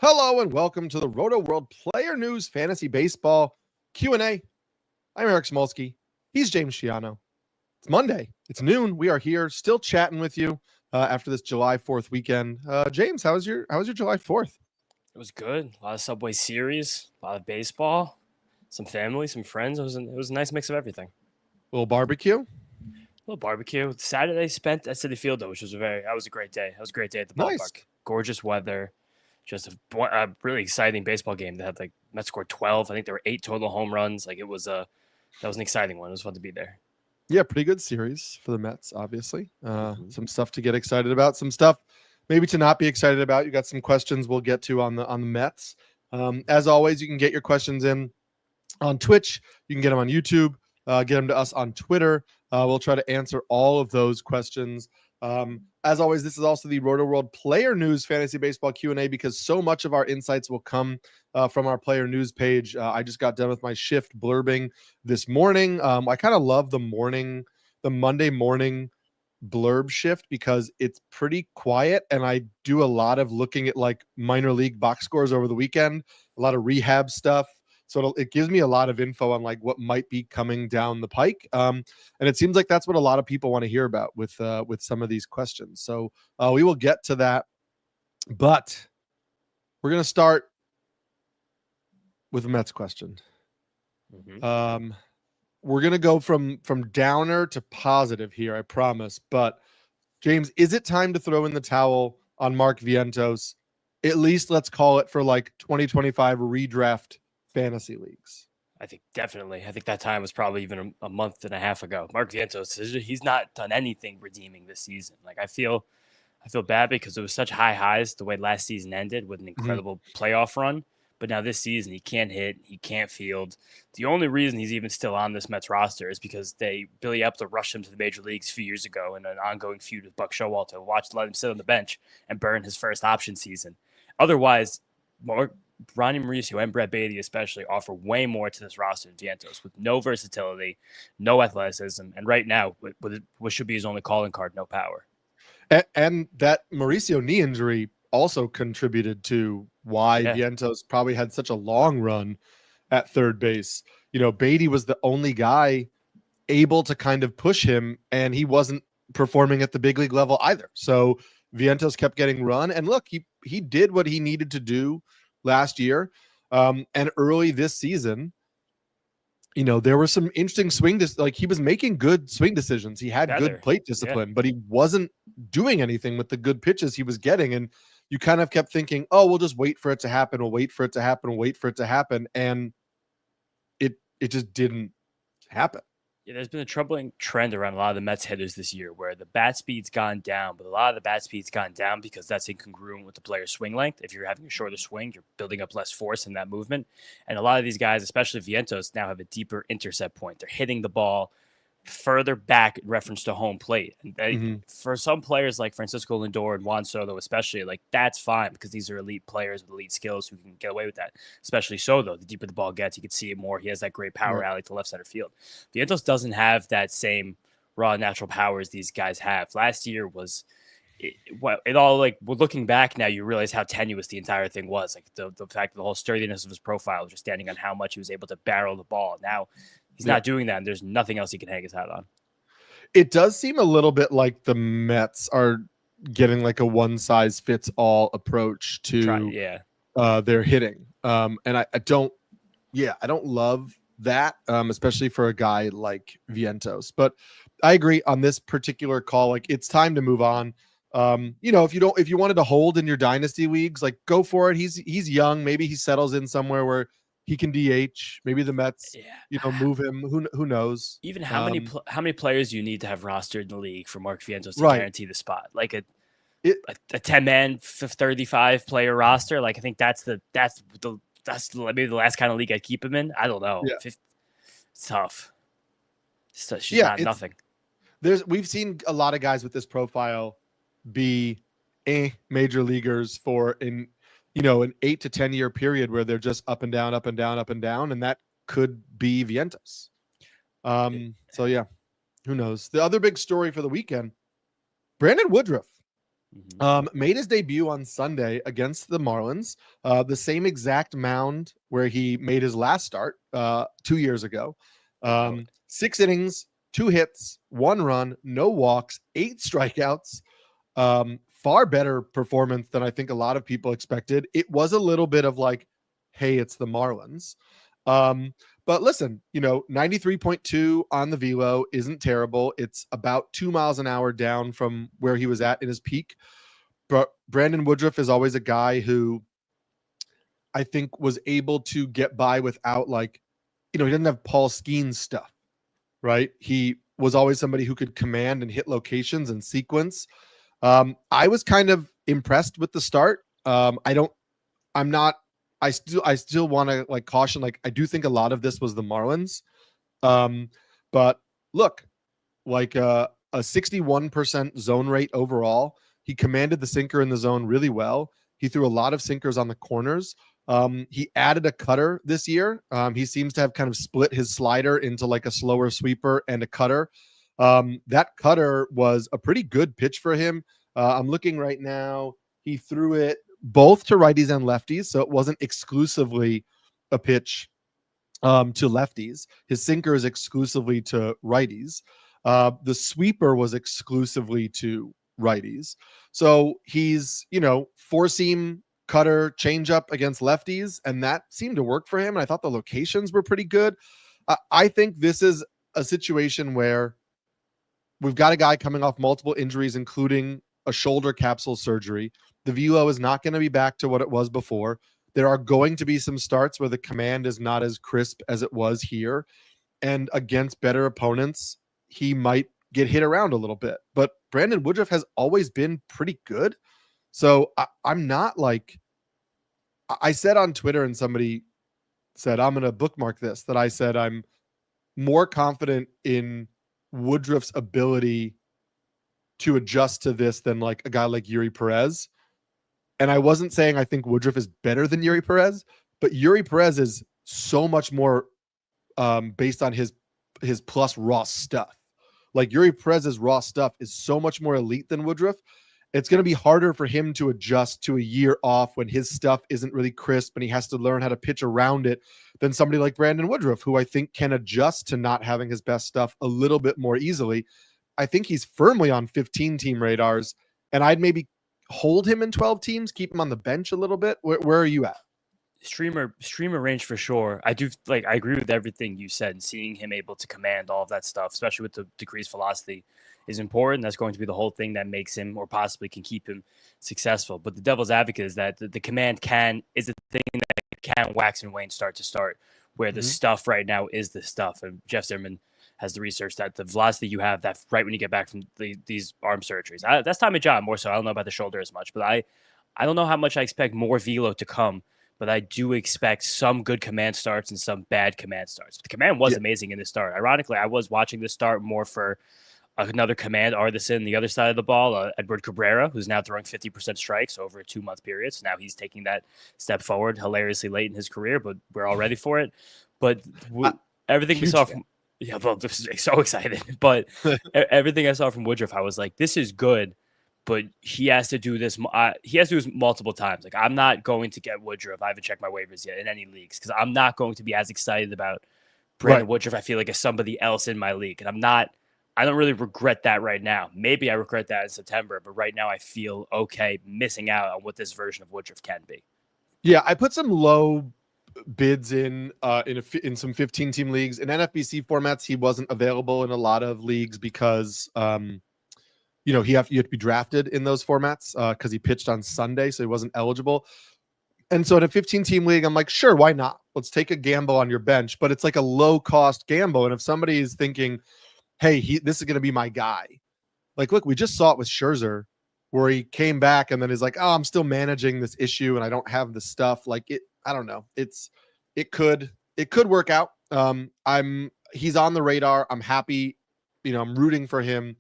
Hello and welcome to the Rotoworld Player News Fantasy Baseball Q&A. I'm Eric Samulski. He's James Schiano. It's Monday. It's noon. We are here still chatting with you after this July 4th weekend. James, how was your July 4th? It was good. A lot of Subway Series, a lot of baseball, some family, some friends. It was a nice mix of everything. A little barbecue? A little barbecue. Saturday spent at Citi Field, though, which was a great day. It was a great day at the Nice. ballpark. Gorgeous weather. Just a really exciting baseball game. They had Mets scored 12. I think there were 8 total home runs. That was an exciting one. It was fun to be there. Yeah, pretty good series for the Mets, obviously. Some stuff to get excited about, some stuff maybe to not be excited about. You got some questions we'll get to on the Mets. As always, you can get your questions in on Twitch. You can get them on YouTube. Get them to us on Twitter. We'll try to answer all of those questions. As always, this is also the Rotoworld Player News Fantasy Baseball Q&A because so much of our insights will come from our Player News page. I just got done with my shift blurbing this morning. I kind of love the Monday morning blurb shift because it's pretty quiet, and I do a lot of looking at like minor league box scores over the weekend, a lot of rehab stuff. So it gives me a lot of info on like what might be coming down the pike. And it seems like that's what a lot of people want to hear about with some of these questions. So we will get to that, but we're going to start with a Mets question. We're going to go from downer to positive here, I promise. But James, is it time to throw in the towel on Mark Vientos? At least let's call it for like 2025 redraft fantasy leagues. I think definitely. I think that time was probably even a month and a half ago. Mark Vientos, he's not done anything redeeming this season. Like I feel bad because it was such high highs the way last season ended with an incredible playoff run. But now this season, he can't hit, he can't field. The only reason he's even still on this Mets roster is because Billy Epler rushed him to the major leagues a few years ago in an ongoing feud with Buck Showalter. Let him sit on the bench and burn his first option season. Otherwise, Ronnie Mauricio and Brett Beatty especially offer way more to this roster than Vientos with no versatility, no athleticism, and right now, with what should be his only calling card, no power. And that Mauricio knee injury also contributed to why Vientos probably had such a long run at third base. You know, Beatty was the only guy able to kind of push him, and he wasn't performing at the big league level either. So Vientos kept getting run, and look, he did what he needed to do last year, and early this season, you know, there were some interesting he was making good swing decisions. He had good plate discipline, but he wasn't doing anything with the good pitches he was getting. And you kind of kept thinking, oh, we'll just wait for it to happen. We'll wait for it to happen. We'll wait for it to happen. And it just didn't happen. Yeah, there's been a troubling trend around a lot of the Mets hitters this year where the bat speed's gone down, but a lot of the bat speed's gone down because that's incongruent with the player's swing length. If you're having a shorter swing, you're building up less force in that movement. And a lot of these guys, especially Vientos, now have a deeper intercept point. They're hitting the ball further back in reference to home plate. And for some players like Francisco Lindor and Juan Soto especially, like that's fine because these are elite players with elite skills who can get away with that. Especially Soto, the deeper the ball gets, you can see it more. He has that great power alley to left center field. Vientos doesn't have that same raw natural power as these guys have. Last year was looking back now, you realize how tenuous the entire thing was. Like the fact that the whole sturdiness of his profile was just standing on how much he was able to barrel the ball. Now he's not doing that, and there's nothing else he can hang his hat on. It does seem a little bit like the Mets are getting like a one-size-fits-all approach to their hitting. And I don't love that, especially for a guy like Vientos. But I agree on this particular call. Like it's time to move on. You know, if you wanted to hold in your dynasty leagues, like go for it. He's young. Maybe he settles in somewhere where he can DH. Maybe the Mets, move him. Who knows? Even how many players do you need to have rostered in the league for Mark Vientos to guarantee the spot? Like a 10-man 35 player roster. Like I think that's maybe the last kind of league I'd keep him in. I don't know. Yeah. It's tough. She's not nothing. We've seen a lot of guys with this profile be major leaguers for an 8 to 10 year period where they're just up and down, up and down, up and down. And that could be Vientos. So yeah, who knows? The other big story for the weekend, Brandon Woodruff Made his debut on Sunday against the Marlins, the same exact mound where he made his last start 2 years ago. 6 innings, 2 hits, 1 run, no walks, 8 strikeouts. Far better performance than I think a lot of people expected. It was a little bit of like, hey, it's the Marlins. But listen, 93.2 on the velo isn't terrible. It's about 2 miles an hour down from where he was at in his peak. But Brandon Woodruff is always a guy who I think was able to get by without he didn't have Paul Skeens stuff, right? He was always somebody who could command and hit locations and sequence. I was kind of impressed with the start. I still want to caution, I do think a lot of this was the Marlins. But look, a 61% zone rate overall. He commanded the sinker in the zone really well. He threw a lot of sinkers on the corners. He added a cutter this year. He seems to have kind of split his slider into a slower sweeper and a cutter. That cutter was a pretty good pitch for him. I'm looking right now. He threw it both to righties and lefties, so it wasn't exclusively a pitch to lefties. His sinker is exclusively to righties. The sweeper was exclusively to righties. So he's, 4-seam cutter changeup against lefties, and that seemed to work for him. And I thought the locations were pretty good. I think this is a situation where we've got a guy coming off multiple injuries, including a shoulder capsule surgery. The velo is not going to be back to what it was before. There are going to be some starts where the command is not as crisp as it was here. And against better opponents, he might get hit around a little bit. But Brandon Woodruff has always been pretty good. So I'm not I said on Twitter, and somebody said, I'm going to bookmark this, that I said I'm more confident in Woodruff's ability to adjust to this than a guy like Eury Perez. And I wasn't saying I think Woodruff is better than Eury Perez, but Eury Perez is so much more based on his plus raw stuff. Eury Perez's raw stuff is so much more elite than Woodruff. It's going to be harder for him to adjust to a year off when his stuff isn't really crisp and he has to learn how to pitch around it than somebody like Brandon Woodruff, who I think can adjust to not having his best stuff a little bit more easily. I think he's firmly on 15-team radars, and I'd maybe hold him in 12 teams, keep him on the bench a little bit. Where are you at? Streamer range for sure. I do I agree with everything you said. Seeing him able to command all of that stuff, especially with the decreased velocity, is important. That's going to be the whole thing that makes him, or possibly can keep him, successful. But the devil's advocate is that the command is a thing that can wax and wane start to start, where the stuff right now is the stuff. And Jeff Zimmerman has the research that the velocity you have that right when you get back from these arm surgeries, that's Tommy John more so. I don't know about the shoulder as much, but I don't know how much I expect more velo to come. But I do expect some good command starts and some bad command starts. The command was amazing in this start. Ironically, I was watching this start more for another command artisan, the other side of the ball, Edward Cabrera, who's now throwing 50% strikes over a 2-month period. So now he's taking that step forward hilariously late in his career, but we're all ready for it. But everything we saw from this is so excited. But everything I saw from Woodruff, I was like, this is good. But he has to do this. He has to do this multiple times. I'm not going to get Woodruff. I haven't checked my waivers yet in any leagues because I'm not going to be as excited about Brandon Woodruff. I feel like as somebody else in my league, and I don't really regret that right now. Maybe I regret that in September, but right now I feel okay missing out on what this version of Woodruff can be. Yeah, I put some low bids in some 15-team leagues. In NFBC formats, he wasn't available in a lot of leagues because you have to be drafted in those formats because he pitched on Sunday, so he wasn't eligible. And so in a 15-team league, I'm like, sure, why not? Let's take a gamble on your bench, but it's a low-cost gamble. And if somebody is thinking, hey, this is going to be my guy, look, we just saw it with Scherzer, where he came back and then is like, oh, I'm still managing this issue and I don't have the stuff. I don't know. It could work out. He's on the radar. I'm happy. I'm rooting for him.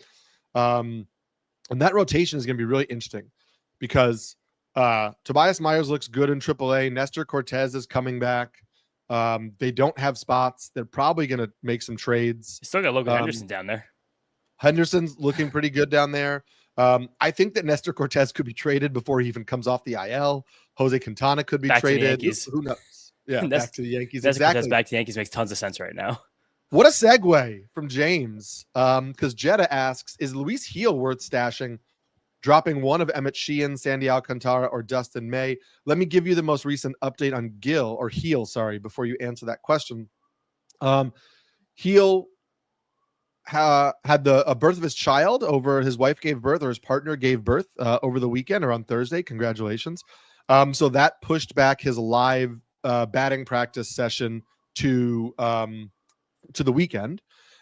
And that rotation is going to be really interesting because Tobias Myers looks good in AAA. Nestor Cortez is coming back. They don't have spots. They're probably going to make some trades. You still got Logan Henderson down there. Henderson's looking pretty good down there. I think that Nestor Cortez could be traded before he even comes off the IL. Jose Quintana could be Back to the traded. Yankees. Who knows? Yeah, back to the Yankees. Nestor Exactly. Cortez back to the Yankees makes tons of sense right now. What a segue from James. Because Jetta asks, is Luis Gil worth stashing? Dropping one of Emmett Sheehan, Sandy Alcantara, or Dustin May. Let me give you the most recent update on Gil, before you answer that question. Gil had a birth of his child over. His wife gave birth, or his partner gave birth over the weekend or on Thursday. Congratulations. So that pushed back his live batting practice session to the weekend.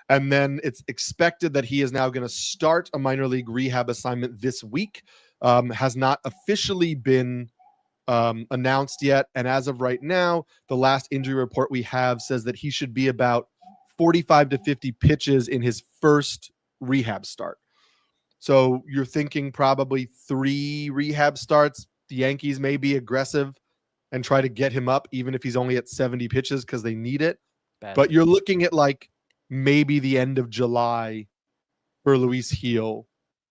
And then it's expected that he is now going to start a minor league rehab assignment this week. Has not officially been announced yet. And as of right now, the last injury report we have says that he should be about 45 to 50 pitches in his first rehab start. So you're thinking probably 3 rehab starts. The Yankees may be aggressive and try to get him up, even if he's only at 70 pitches because they need it. But you're looking at like maybe the end of July for Luis Gil.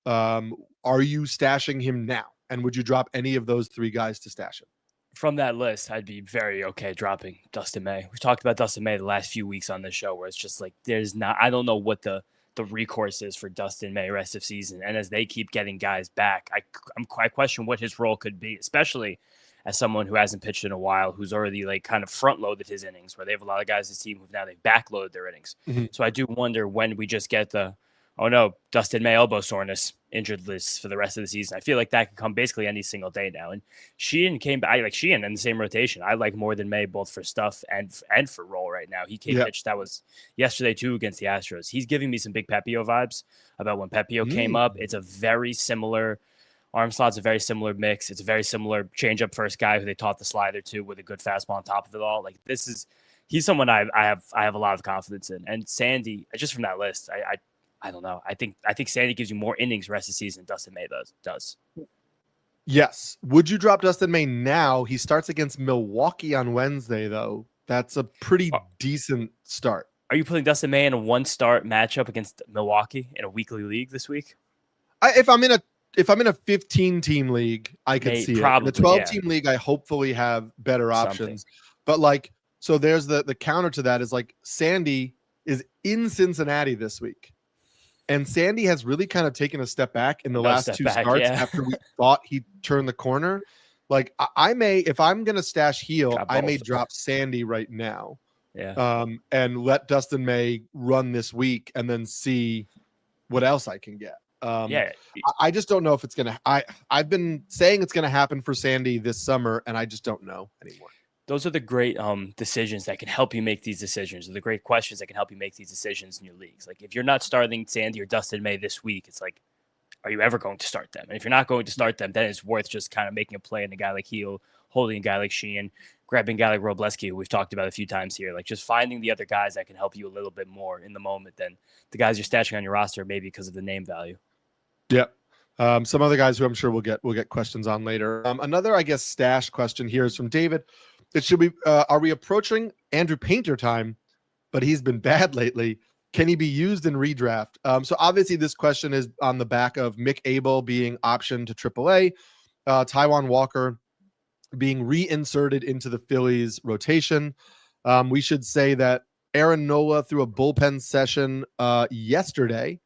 Are you stashing him now? And would you drop any of those 3 guys to stash him? From that list, I'd be very okay dropping Dustin May. We've talked about Dustin May the last few weeks on this show, where it's just like I don't know what the recourse is for Dustin May rest of season. And as they keep getting guys back, I question what his role could be, especially as someone who hasn't pitched in a while, who's already like kind of front loaded his innings, where they have a lot of guys this team who now they've backloaded their innings. Mm-hmm. So I do wonder when we just get Dustin May elbow soreness injured list for the rest of the season. I feel like that could come basically any single day now. And Sheehan came back. I like Sheehan in the same rotation. I like more than May both for stuff and for role right now. He pitched, that was yesterday too against the Astros. He's giving me some big Pepio vibes about when Pepio came up. It's a very similar arm slot's a very similar mix. It's a very similar changeup first guy who they taught the slider to with a good fastball on top of it all. Like he's someone I have a lot of confidence in. And Sandy, just from that list, I don't know. I think Sandy gives you more innings rest of the season than Dustin May does. Yes. Would you drop Dustin May now? He starts against Milwaukee on Wednesday, though. That's a pretty decent start. Are you putting Dustin May in a 1-start matchup against Milwaukee in a weekly league this week? If I'm in a 15-team league, I could see probably, it. In a 12-team league, I hopefully have better options. But so there's the counter to that is Sandy is in Cincinnati this week. And Sandy has really kind of taken a step back in the last 2 starts after we thought he'd turn the corner. I may, if I'm going to stash Gil, I may drop Sandy right now. Yeah. And let Dustin May run this week and then see what else I can get. I just don't know if it's going to, I've been saying it's going to happen for Sandy this summer, and I just don't know anymore. Those are the great decisions that can help you make these decisions, or the great questions that can help you make these decisions in your leagues. Like if you're not starting Sandy or Dustin May this week, it's like, are you ever going to start them? And if you're not going to start them, then it's worth just kind of making a play in a guy like Gil, holding a guy like Sheehan, grabbing a guy like Robleski, who we've talked about a few times here. Like just finding the other guys that can help you a little bit more in the moment than the guys you're stashing on your roster, maybe because of the name value. Yeah. Some other guys who I'm sure we'll get questions on later. Another, I guess, stash question here is from David. It should be, are we approaching Andrew Painter time? But he's been bad lately. Can he be used in redraft? So obviously this question is on the back of Mick Abel being optioned to AAA, Taijuan Walker being reinserted into the Phillies rotation. We should say that Aaron Nola threw a bullpen session yesterday.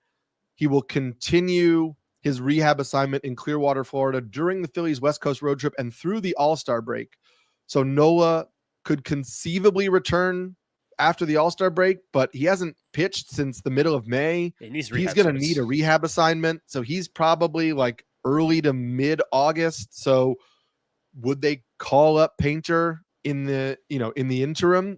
He will continue his rehab assignment in Clearwater, Florida during the Phillies West Coast road trip and through the All-Star break. So Nola could conceivably return after the All-Star break, but he hasn't pitched since the middle of May. He's going to need a rehab assignment. So he's probably early to mid-August. So would they call up Painter in the interim?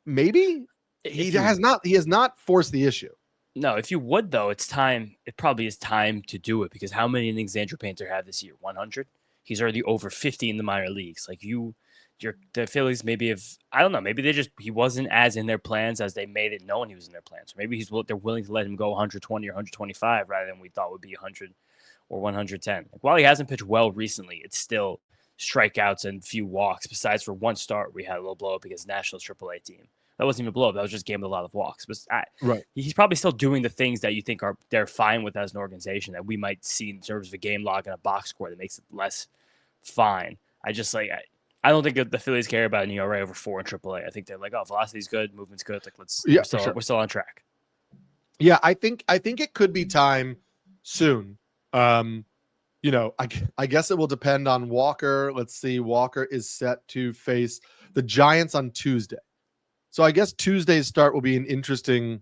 Maybe. He has not forced the issue. No, if you would, though, it's time. It probably is time to do it, because how many innings Andrew Painter have this year? 100? He's already over 50 in the minor leagues. The Phillies maybe I don't know. Maybe he wasn't as in their plans as they made it known he was in their plans. Or maybe they're willing to let him go 120 or 125 rather than we thought would be 100 or 110. While he hasn't pitched well recently, it's still strikeouts and few walks. Besides for one start, we had a little blow up against Nationals AAA team, That wasn't even a blow up. That was just a game with a lot of walks. But Right. he's probably still doing the things that you think they're fine with as an organization that we might see in terms of a game log and a box score that makes it less fine. I don't think the Phillies care about an ERA over 4 in AAA. I think they're like, oh, velocity's good, movement's good. Like, we're still on track. Yeah, I think it could be time soon. I guess it will depend on Walker. Let's see. Walker is set to face the Giants on Tuesday. So I guess Tuesday's start will be an interesting,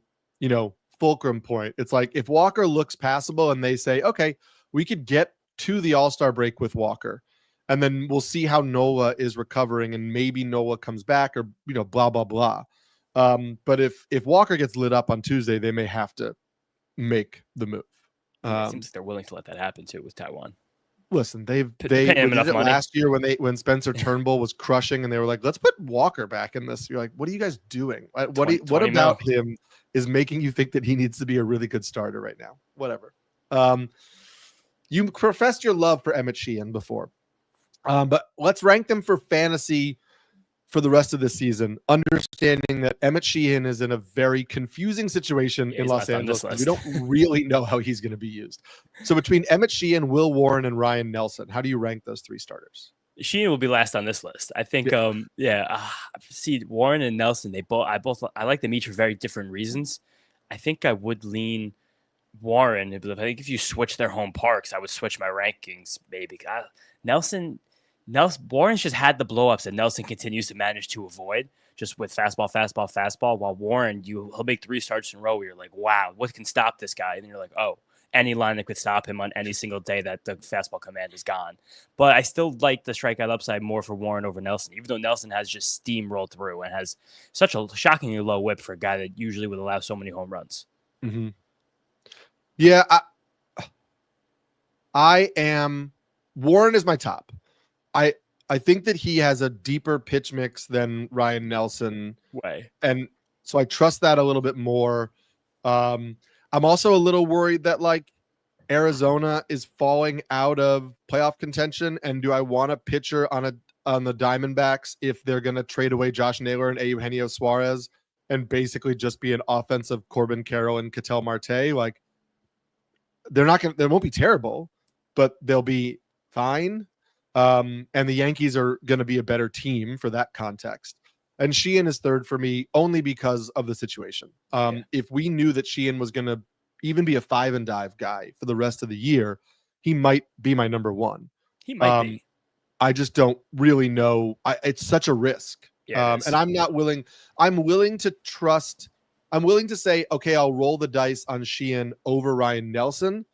fulcrum point. It's like if Walker looks passable and they say, okay, we could get to the All-Star break with Walker, and then we'll see how Nola is recovering, and maybe Nola comes back or, blah, blah, blah. But if Walker gets lit up on Tuesday, they may have to make the move. It seems like they're willing to let that happen too with Taiwan. Listen, they did it last year when Spencer Turnbull was crushing, and they were like, "Let's put Walker back in this." You're like, "What are you guys doing? What about him is making you think that he needs to be a really good starter right now?" Whatever. You professed your love for Emmett Sheehan before, but let's rank them for fantasy for the rest of the season, understanding that Emmett Sheehan is in a very confusing situation in Los Angeles. We don't really know how he's going to be used. So between Emmett Sheehan, Will Warren, and Ryan Nelson, how do you rank those 3 starters? Sheehan will be last on this list. I think, see, Warren and Nelson, I like them each for very different reasons. I think I would lean Warren. I think if you switch their home parks, I would switch my rankings, maybe. Warren's just had the blow-ups that Nelson continues to manage to avoid, just with fastball, while Warren, he'll make 3 starts in a row where you're like, wow, what can stop this guy? And then you're like, oh, any line that could stop him on any single day that the fastball command is gone. But I still like the strikeout upside more for Warren over Nelson, even though Nelson has just steamrolled through and has such a shockingly low whip for a guy that usually would allow so many home runs. Mm-hmm. Yeah, Warren is my top. I think that he has a deeper pitch mix than Ryan Nelson. And so I trust that a little bit more. I'm also a little worried that Arizona is falling out of playoff contention. And do I want a pitcher on the Diamondbacks if they're going to trade away Josh Naylor and Eugenio Suarez and basically just be an offensive Corbin Carroll and Ketel Marte? They won't be terrible, but they'll be fine. And the Yankees are going to be a better team for that context. And Sheehan is third for me only because of the situation. If we knew that Sheehan was going to even be a 5 and dive guy for the rest of the year, he might be my number 1. He might be. I just don't really know. It's such a risk. And I'm not willing. I'm willing to say, okay, I'll roll the dice on Sheehan over Ryan Nelson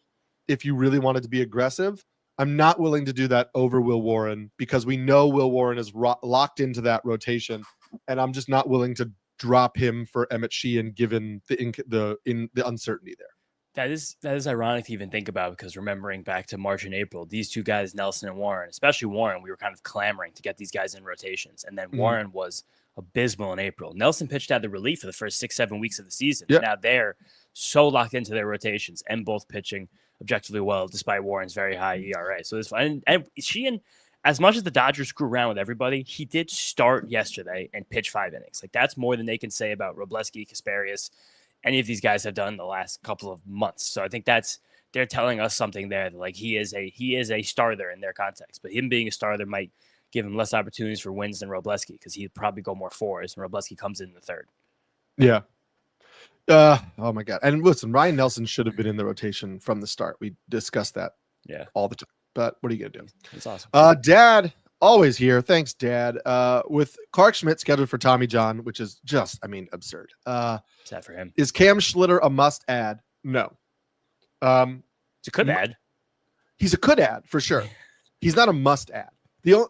if you really wanted to be aggressive. I'm not willing to do that over Will Warren because we know Will Warren is locked into that rotation, and I'm just not willing to drop him for Emmett Sheehan given the uncertainty there. That is ironic to even think about, because remembering back to March and April, these 2 guys, Nelson and Warren, especially Warren, we were kind of clamoring to get these guys in rotations, and then Warren was abysmal in April. Nelson pitched out the relief for the first 6-7 weeks of the season. Yep. Now they're so locked into their rotations and both pitching objectively well, despite Warren's very high ERA. So it's fine. And Sheehan, as much as the Dodgers screw around with everybody, he did start yesterday and pitch 5 innings. That's more than they can say about Robleski, Kasparius, any of these guys have done the last couple of months. So I think they're telling us something there that he is a starter in their context. But him being a starter might give him less opportunities for wins than Robleski, because he'd probably go more 4s, and Robleski comes in the 3rd. Yeah. Oh my God. And listen, Ryan Nelson should have been in the rotation from the start. We discussed that all the time, but what are you going to do? That's awesome. Dad, always here. Thanks, Dad. With Clark Schmidt scheduled for Tommy John, which is just, absurd. Sad for him. Is Cam Schlitter a must add? No. It's a could add. He's a could add for sure. He's not a must add.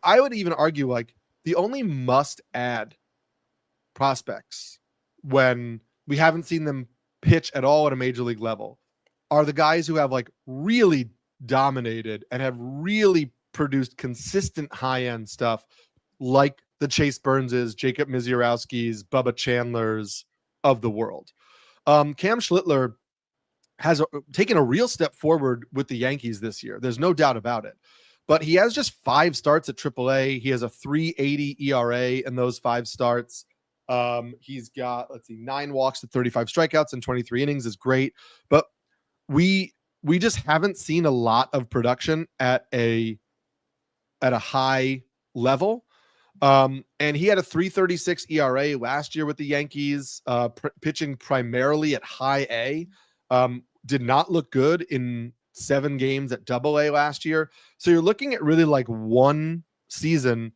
I would even argue the only must add prospects when we haven't seen them pitch at all at a major league level are the guys who have really dominated and have really produced consistent high-end stuff, like the Chase Burns's, Jacob Misiorowski's, Bubba Chandler's of the world. Cam Schlittler has taken a real step forward with the Yankees this year. There's no doubt about it. But he has just 5 starts at AAA. He has a 3.80 ERA in those 5 starts. He's got, 9 walks to 35 strikeouts and 23 innings is great. But we just haven't seen a lot of production at a high level. And he had a 3.36 ERA last year with the Yankees, pitching primarily at high A. Did not look good in 7 games at Double A last year. So you're looking at really like one season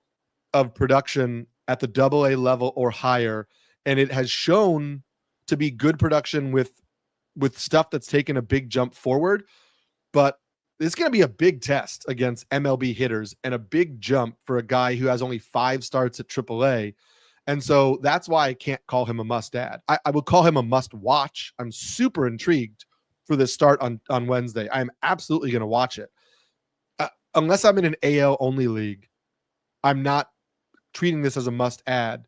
of production at the Double A level or higher, and it has shown to be good production with stuff that's taken a big jump forward. But it's going to be a big test against MLB hitters and a big jump for a guy who has only 5 starts at AAA. And so that's why I can't call him a must add. I would call him a must watch. I'm super intrigued for this start on Wednesday. I'm absolutely going to watch it. Unless I'm in an AL only league, I'm not treating this as a must add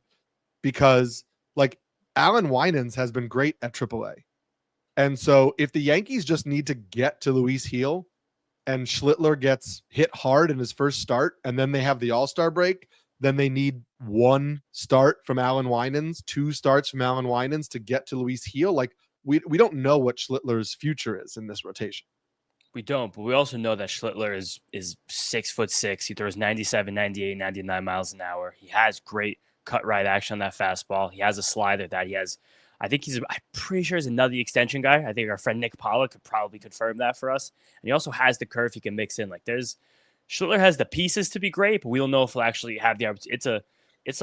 because like Alan Winans has been great at AAA. And so if the Yankees just need to get to Luis Gil and Schlittler gets hit hard in his first start, and then they have the All-Star break, then they need 1 start from Alan Winans, 2 starts from Alan Winans to get to Luis Gil. Like we don't know what Schlittler's future is in this rotation. We don't, but we also know that Schlittler is 6'6". He throws 97, 98, 99 miles an hour. He has great cut right action on that fastball. He has a slider that he has. I'm pretty sure he's another extension guy. I think our friend Nick Pollock could probably confirm that for us. And he also has the curve he can mix in. Like Schlittler has the pieces to be great, but we don't know if he'll actually have the opportunity. It's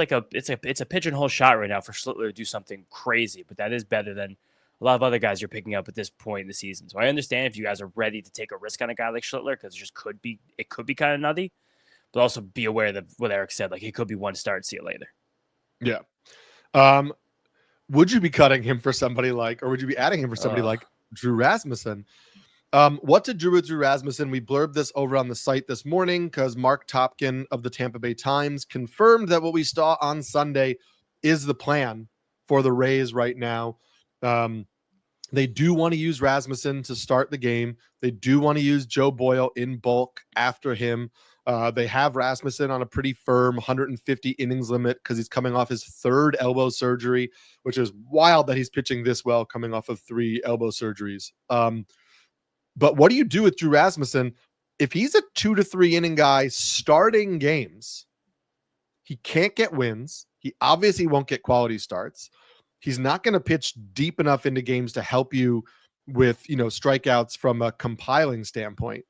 a pigeonhole shot right now for Schlittler to do something crazy, but that is better than a lot of other guys you're picking up at this point in the season. So I understand if you guys are ready to take a risk on a guy like Schlittler, because it could be kind of nutty, but also be aware that what Eric said, like he could be 1 start, see you later. Yeah. Would you be cutting him for somebody like, or would you be adding him for somebody like Drew Rasmussen? What to do with Drew Rasmussen? We blurbed this over on the site this morning because Mark Topkin of the Tampa Bay Times confirmed that what we saw on Sunday is the plan for the Rays right now. They do want to use Rasmussen to start the game. They do want to use Joe Boyle in bulk after him. They have Rasmussen on a pretty firm 150 innings limit because he's coming off his 3rd elbow surgery, which is wild that he's pitching this well coming off of 3 elbow surgeries. But what do you do with Drew Rasmussen? If he's a 2 to 3 inning guy starting games, he can't get wins. He obviously won't get quality starts. He's not going to pitch deep enough into games to help you with, strikeouts from a compiling standpoint.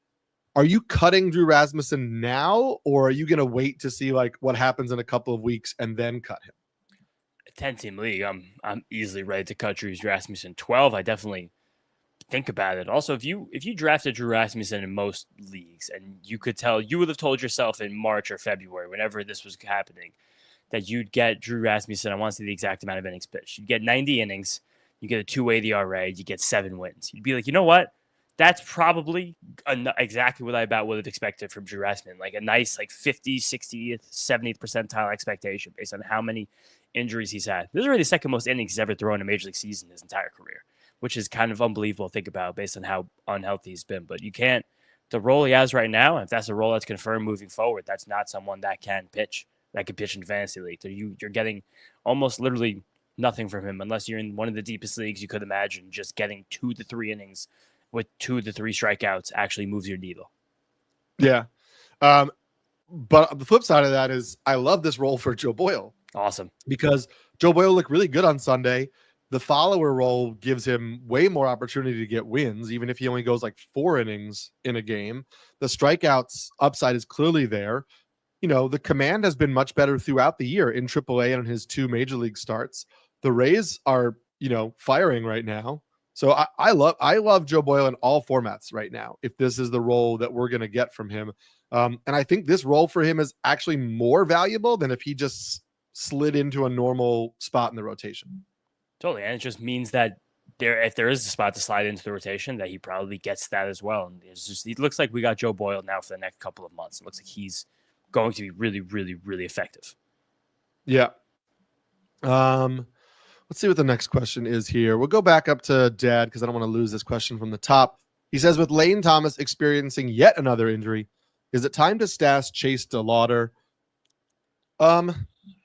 Are you cutting Drew Rasmussen now, or are you going to wait to see like what happens in a couple of weeks and then cut him? A 10-team league, I'm easily ready to cut Drew Rasmussen. 12, I definitely think about it. Also, if you drafted Drew Rasmussen in most leagues, and you would have told yourself in March or February, whenever this was happening, that you'd get Drew Rasmussen. I want to see the exact amount of innings pitched. You'd get 90 innings, you get a 2.80 ERA, you get 7 wins. You'd be like, you know what? That's probably exactly what I about would have expected from Drew Rasmussen. Like a nice 50, 60th, 70th percentile expectation based on how many injuries he's had. This is already the 2nd most innings he's ever thrown in a major league season his entire career, which is kind of unbelievable to think about based on how unhealthy he's been. But you can't, the role he has right now, if that's a role that's confirmed moving forward, that's not someone that can pitch in fantasy league. So you're getting almost literally nothing from him unless you're in one of the deepest leagues you could imagine. Just getting 2 to 3 innings with 2 to 3 strikeouts actually moves your needle. Yeah. But the flip side of that is I love this role for Joe Boyle. Awesome. Because Joe Boyle looked really good on Sunday. The follower role gives him way more opportunity to get wins, even if he only goes 4 innings in a game. The strikeouts upside is clearly there. The command has been much better throughout the year in AAA and in his 2 major league starts. The Rays are, firing right now. So I love Joe Boyle in all formats right now, if this is the role that we're going to get from him. And I think this role for him is actually more valuable than if he just slid into a normal spot in the rotation. Totally. And it just means that if there is a spot to slide into the rotation, that he probably gets that as well. And it looks like we got Joe Boyle now for the next couple of months. It looks like he's going to be really, really, really effective. Yeah. Let's see what the next question is here. We'll go back up to Dad because I don't want to lose this question from the top. He says, with Lane Thomas experiencing yet another injury, is it time to stash Chase DeLauder? I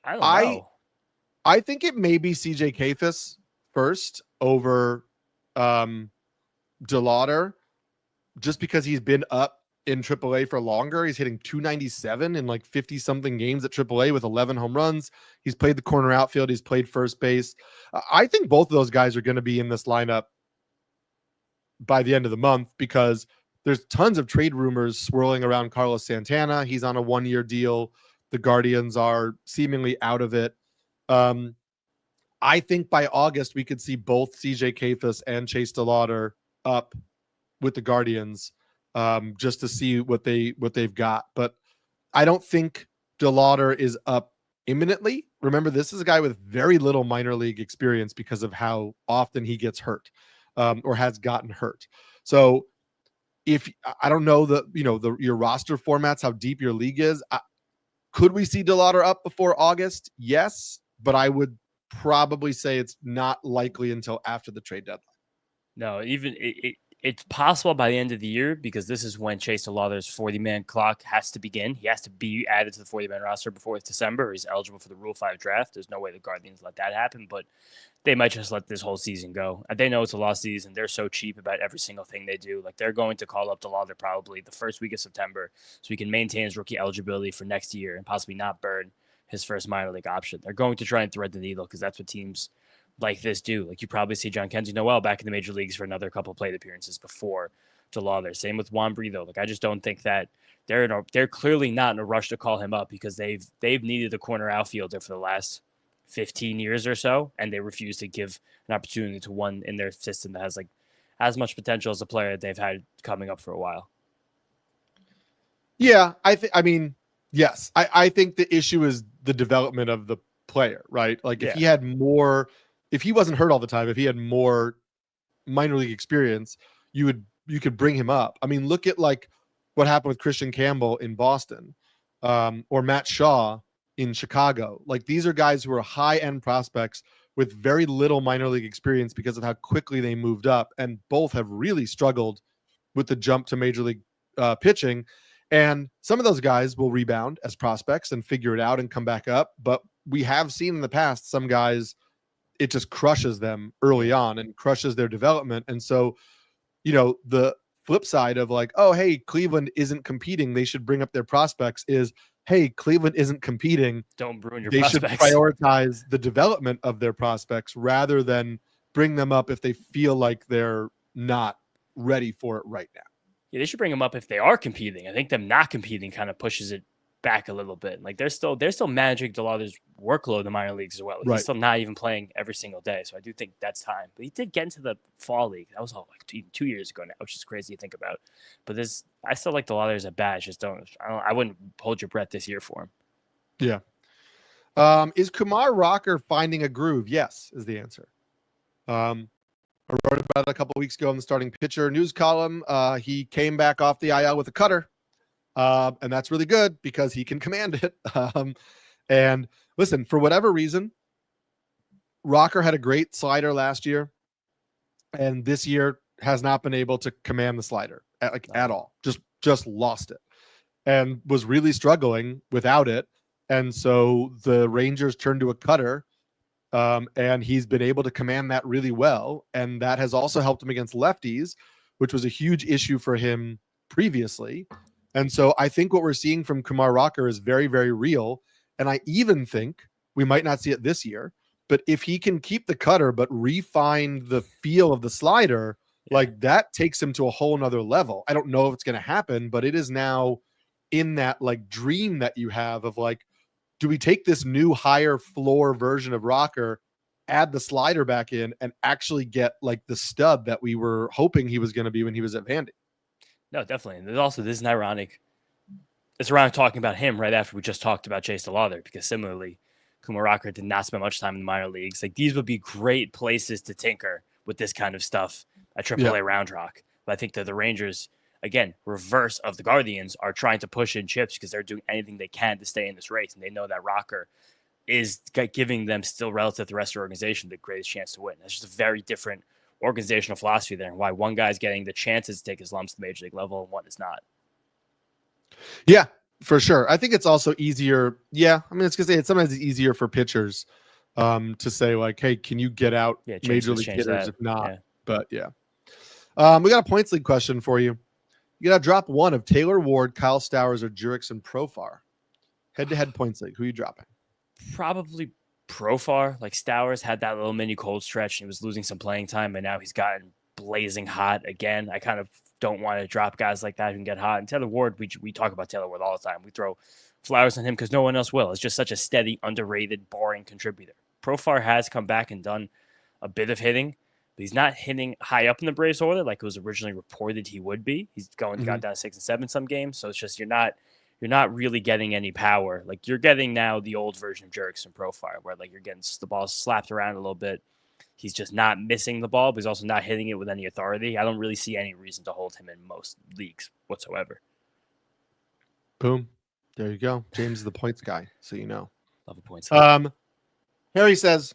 don't know. I think it may be CJ Kayfus first over DeLauder, just because he's been up in AAA for longer. He's hitting 297 in like 50 something games at AAA with 11 home runs. He's played the corner outfield. He's played first base. I think both of those guys are going to be in this lineup by the end of the month, because there's tons of trade rumors swirling around Carlos Santana. He's on a 1-year deal. The Guardians are seemingly out of it. I think by August we could see both CJ Kayfus and Chase DeLauder up with the Guardians, just to see what they've got. But I don't think DeLauder is up imminently. Remember, this is a guy with very little minor league experience because of how often he gets hurt, or has gotten hurt. So if I don't know your roster formats, how deep your league is, could we see DeLauder up before August? Yes, but I would probably say it's not likely until after the trade deadline. No, even it's possible by the end of the year, because this is when Chase DeLauder's 40-man clock has to begin. He has to be added to the 40-man roster before it's December, or he's eligible for the Rule 5 draft. There's no way the Guardians let that happen, but they might just let this whole season go. And they know it's a lost season. They're so cheap about every single thing they do. Like, they're going to call up DeLauder probably the first week of September so he can maintain his rookie eligibility for next year and possibly not burn his first minor league option. They're going to try and thread the needle, because that's what teams like this do. Like, you probably see John Kenzie Noel back in the major leagues for another couple plate appearances before DeLauder. Same with Juan Brito. Like, I just don't think that they're clearly not in a rush to call him up, because they've needed a corner outfielder for the last 15 years or so, and they refuse to give an opportunity to one in their system that has like as much potential as a player that they've had coming up for a while. Yeah, yes. I think the issue is the development of the player, right? Like, if he had more, if he wasn't hurt all the time, if he had more minor league experience, you could bring him up. I mean, look at like what happened with Christian Campbell in Boston, or Matt Shaw in Chicago. Like, these are guys who are high-end prospects with very little minor league experience because of how quickly they moved up, and both have really struggled with the jump to major league pitching. And some of those guys will rebound as prospects and figure it out and come back up. But we have seen in the past some guys, it just crushes them early on and crushes their development. And so, the flip side of like, oh, hey, Cleveland isn't competing, they should bring up their prospects, is, hey, Cleveland isn't competing, don't ruin your they prospects. should prioritize the development of their prospects rather than bring them up if they feel like they're not ready for it right now. Yeah, they should bring them up if they are competing. I think them not competing kind of pushes it back a little bit. Like, they're still managing DeLauder's workload in the minor leagues as well. Like, right. He's still not even playing every single day. So I do think that's time. But he did get into the fall league. That was all like 2 years ago now, which is crazy to think about. But I still like DeLauder as a bat. I wouldn't hold your breath this year for him. Yeah. Is Kumar Rocker finding a groove? Yes, is the answer. I wrote about it a couple of weeks ago in the starting pitcher news column. He came back off the IL with a cutter. And that's really good because he can command it. And listen, for whatever reason, Rocker had a great slider last year, and this year has not been able to command the slider at all. Just lost it and was really struggling without it. And so the Rangers turned to a cutter, and he's been able to command that really well. And that has also helped him against lefties, which was a huge issue for him previously. And so I think what we're seeing from Kumar Rocker is very, very real. And I even think we might not see it this year, but if he can keep the cutter but refine the feel of the slider, like, that takes him to a whole nother level. I don't know if it's going to happen, but it is now in that like dream that you have of like, do we take this new higher floor version of Rocker, add the slider back in, and actually get like the stud that we were hoping he was going to be when he was at Vandy? No, definitely. And there's also, this is ironic. It's ironic talking about him right after we just talked about Chase DeLauder, because similarly, Kumar Rocker did not spend much time in the minor leagues. Like, these would be great places to tinker with this kind of stuff at AAA Round Rock. But I think that the Rangers, again, reverse of the Guardians, are trying to push in chips because they're doing anything they can to stay in this race. And they know that Rocker is giving them, still relative to the rest of the organization, the greatest chance to win. That's just a very different organizational philosophy there, and why one guy's getting the chances to take his lumps to the major league level and one is not. Yeah, for sure. I think it's also easier. Yeah. I mean, it's because sometimes it's easier for pitchers to say like, hey, can you get out major league hitters that. if not? Yeah. But yeah. We got a points league question for you. You got to drop one of Taylor Ward, Kyle Stowers, or Jurickson Profar. Head-to-head points league. Who are you dropping? Probably Profar. Like Stowers had that little mini cold stretch and he was losing some playing time, and now he's gotten blazing hot again. I kind of don't want to drop guys like that who can get hot. And Taylor Ward, we talk about Taylor Ward all the time. We throw flowers on him because no one else will. It's just such a steady, underrated, boring contributor. Profar has come back and done a bit of hitting, but he's not hitting high up in the Braves order like it was originally reported he would be. He's got down 6 and 7 some games, so it's just you're not really getting any power. Like you're getting now the old version of Jurickson Profar, where like you're getting the ball slapped around a little bit. He's just not missing the ball, but he's also not hitting it with any authority. I don't really see any reason to hold him in most leagues whatsoever. Boom. There you go. James is the points guy, so you know. Love the points. Harry says,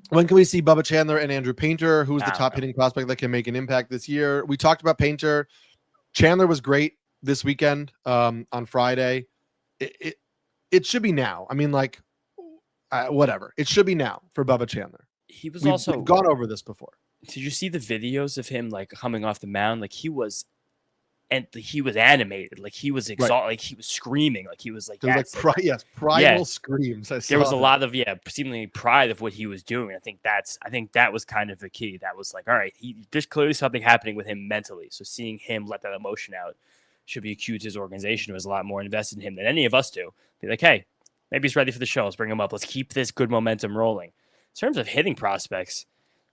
when can we see Bubba Chandler and Andrew Painter? Who's the top hitting prospect that can make an impact this year? We talked about Painter. Chandler was great this weekend on Friday. It should be now. I mean, like, whatever. It should be now for Bubba Chandler. We've gone over this before. Did you see the videos of him like coming off the mound? Like he was animated. Like he was exhausted. Right. Like he was screaming. Like he was like, primal screams. There was a lot of seemingly pride of what he was doing. I think that was kind of the key. That was like, all right, there's clearly something happening with him mentally. So seeing him let that emotion out should be a cue to his organization, who was a lot more invested in him than any of us do. Be like, hey, maybe he's ready for the show. Let's bring him up. Let's keep this good momentum rolling. In terms of hitting prospects,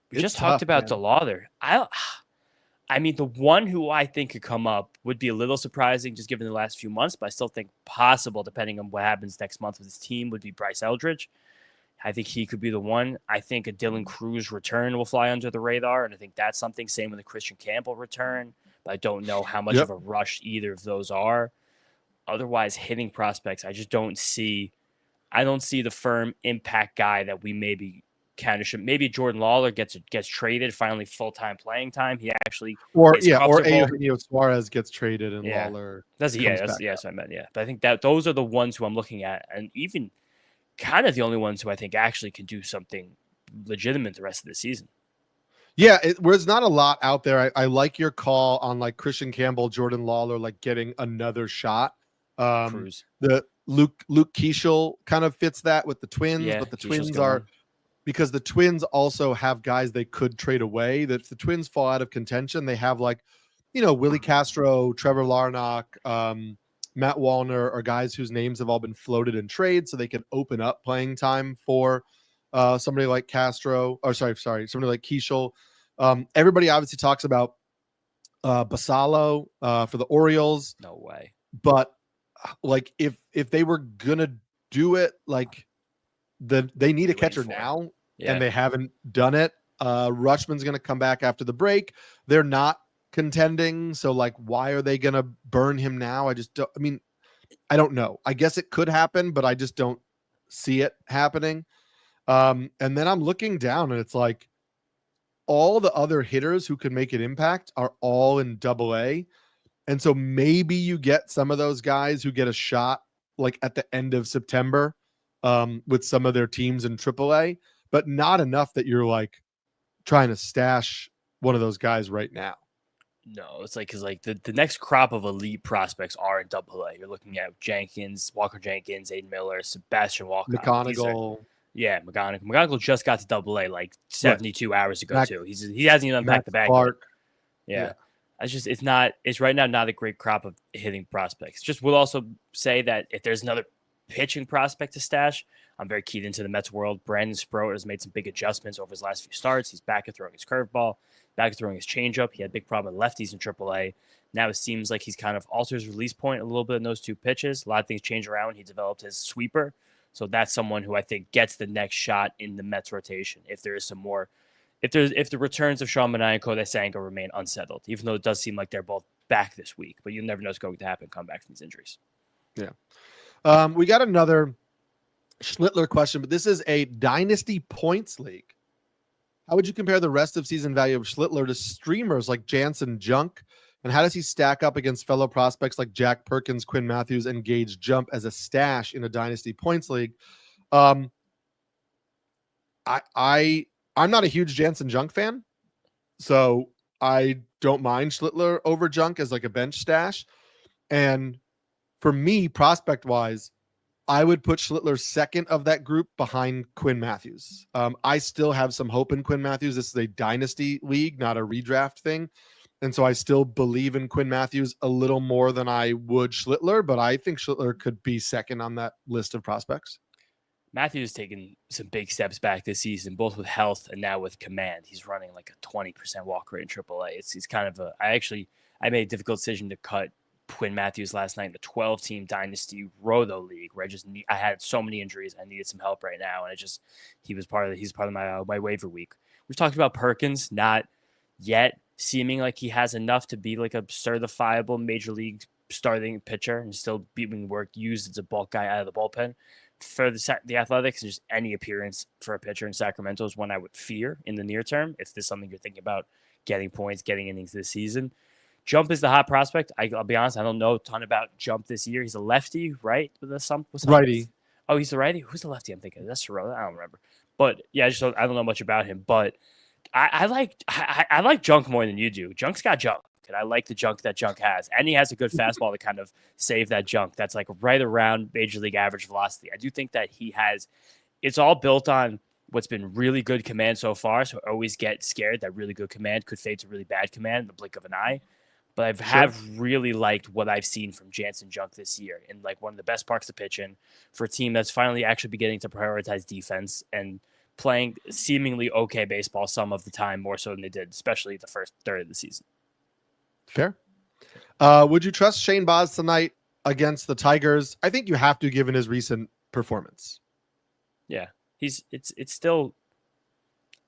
we just talked about DeLauder. I mean, the one who I think could come up would be a little surprising just given the last few months, but I still think possible, depending on what happens next month with his team, would be Bryce Eldridge. I think he could be the one. I think a Dylan Cruz return will fly under the radar, and I think that's something. Same with a Christian Campbell return, but I don't know how much of a rush either of those are. Otherwise, hitting prospects, I don't see the firm impact guy that we maybe kind of should. Maybe Jordan Lawler gets traded, finally full-time playing time. He actually or Eugenio Suarez gets traded and Lawler. That's what I meant. Yeah, but I think that those are the ones who I'm looking at, and even kind of the only ones who I think actually can do something legitimate the rest of the season. Yeah, there's not a lot out there. I like your call on like Christian Campbell, Jordan Lawler, like getting another shot. Cruz. The Luke Keishel kind of fits that with the Twins, but the Keishel's Twins are. Because the Twins also have guys they could trade away. That if the Twins fall out of contention, they have like, Willie Castro, Trevor Larnach, Matt Wallner are guys whose names have all been floated in trade, so they can open up playing time for somebody like Castro. Or somebody like Keishel. Everybody obviously talks about Basalo for the Orioles. No way. But like if they were gonna do it, like. They need a catcher now, and they haven't done it. Rutschman's going to come back after the break. They're not contending, so like, why are they going to burn him now? I don't know. I guess it could happen, but I just don't see it happening. And then I'm looking down, and it's like all the other hitters who can make an impact are all in Double-A, and so maybe you get some of those guys who get a shot like at the end of September. With some of their teams in AAA, but not enough that you're like trying to stash one of those guys right now. No, it's like because like the next crop of elite prospects are in AA. You're looking at Walker Jenkins, Aiden Miller, Sebastian Walker, McGonigal. McGonigal just got to AA like 72 hours ago too. He hasn't even unpacked the bag. Yeah. It's right now not a great crop of hitting prospects. Just will also say that if there's another pitching prospect to stash, I'm very keyed into the Mets world. Brandon Sproat has made some big adjustments over his last few starts. He's back at throwing his curveball, back at throwing his changeup. He had a big problem with lefties in AAA. Now it seems like he's kind of altered his release point a little bit in those two pitches. A lot of things change around when he developed his sweeper. So that's someone who I think gets the next shot in the Mets rotation. If there is some more, if the returns of Sean Manaea and Kodai Senga remain unsettled, even though it does seem like they're both back this week, but you never know what's going to happen. Come back from these injuries. Yeah. We got another Schlittler question, but this is a Dynasty points league. How would you compare the rest of season value of Schlittler to streamers like Jansen Junk? And how does he stack up against fellow prospects like Jack Perkins, Quinn Matthews, and Gage Jump as a stash in a Dynasty points league? I'm not a huge Jansen Junk fan, so I don't mind Schlittler over Junk as like a bench stash. And for me, prospect wise, I would put Schlittler second of that group behind Quinn Matthews. I still have some hope in Quinn Matthews. This is a dynasty league, not a redraft thing. And so I still believe in Quinn Matthews a little more than I would Schlittler, but I think Schlittler could be second on that list of prospects. Matthews has taken some big steps back this season, both with health and now with command. He's running like a 20% walk rate in AAA. He's kind of I made a difficult decision to cut Quinn Matthews last night in the 12-team Dynasty Roto League, where I had so many injuries. I needed some help right now, and he's part of my waiver week. We've talked about Perkins, not yet seeming like he has enough to be like a certifiable major league starting pitcher and still being used as a bulk guy out of the bullpen. For the Athletics, just any appearance for a pitcher in Sacramento is one I would fear in the near term. If this is something you're thinking about getting points, getting innings this season. Jump is the hot prospect. I'll be honest, I don't know a ton about Jump this year. He's a lefty, right? Righty. Oh, he's the righty? Who's the lefty I'm thinking? That's Sorolla? I don't remember. But yeah, I don't know much about him. But I like Junk more than you do. Junk's got junk. And I like the junk that Junk has. And he has a good fastball to kind of save that junk. That's like right around major league average velocity. I do think that it's all built on what's been really good command so far. So I always get scared that really good command could fade to really bad command in the blink of an eye. But I have really liked what I've seen from Jansen Junk this year in like one of the best parks to pitch in for a team that's finally actually beginning to prioritize defense and playing seemingly okay baseball some of the time, more so than they did, especially the first third of the season. Fair. Would you trust Shane Baz tonight against the Tigers? I think you have to, given his recent performance. Yeah, it's still,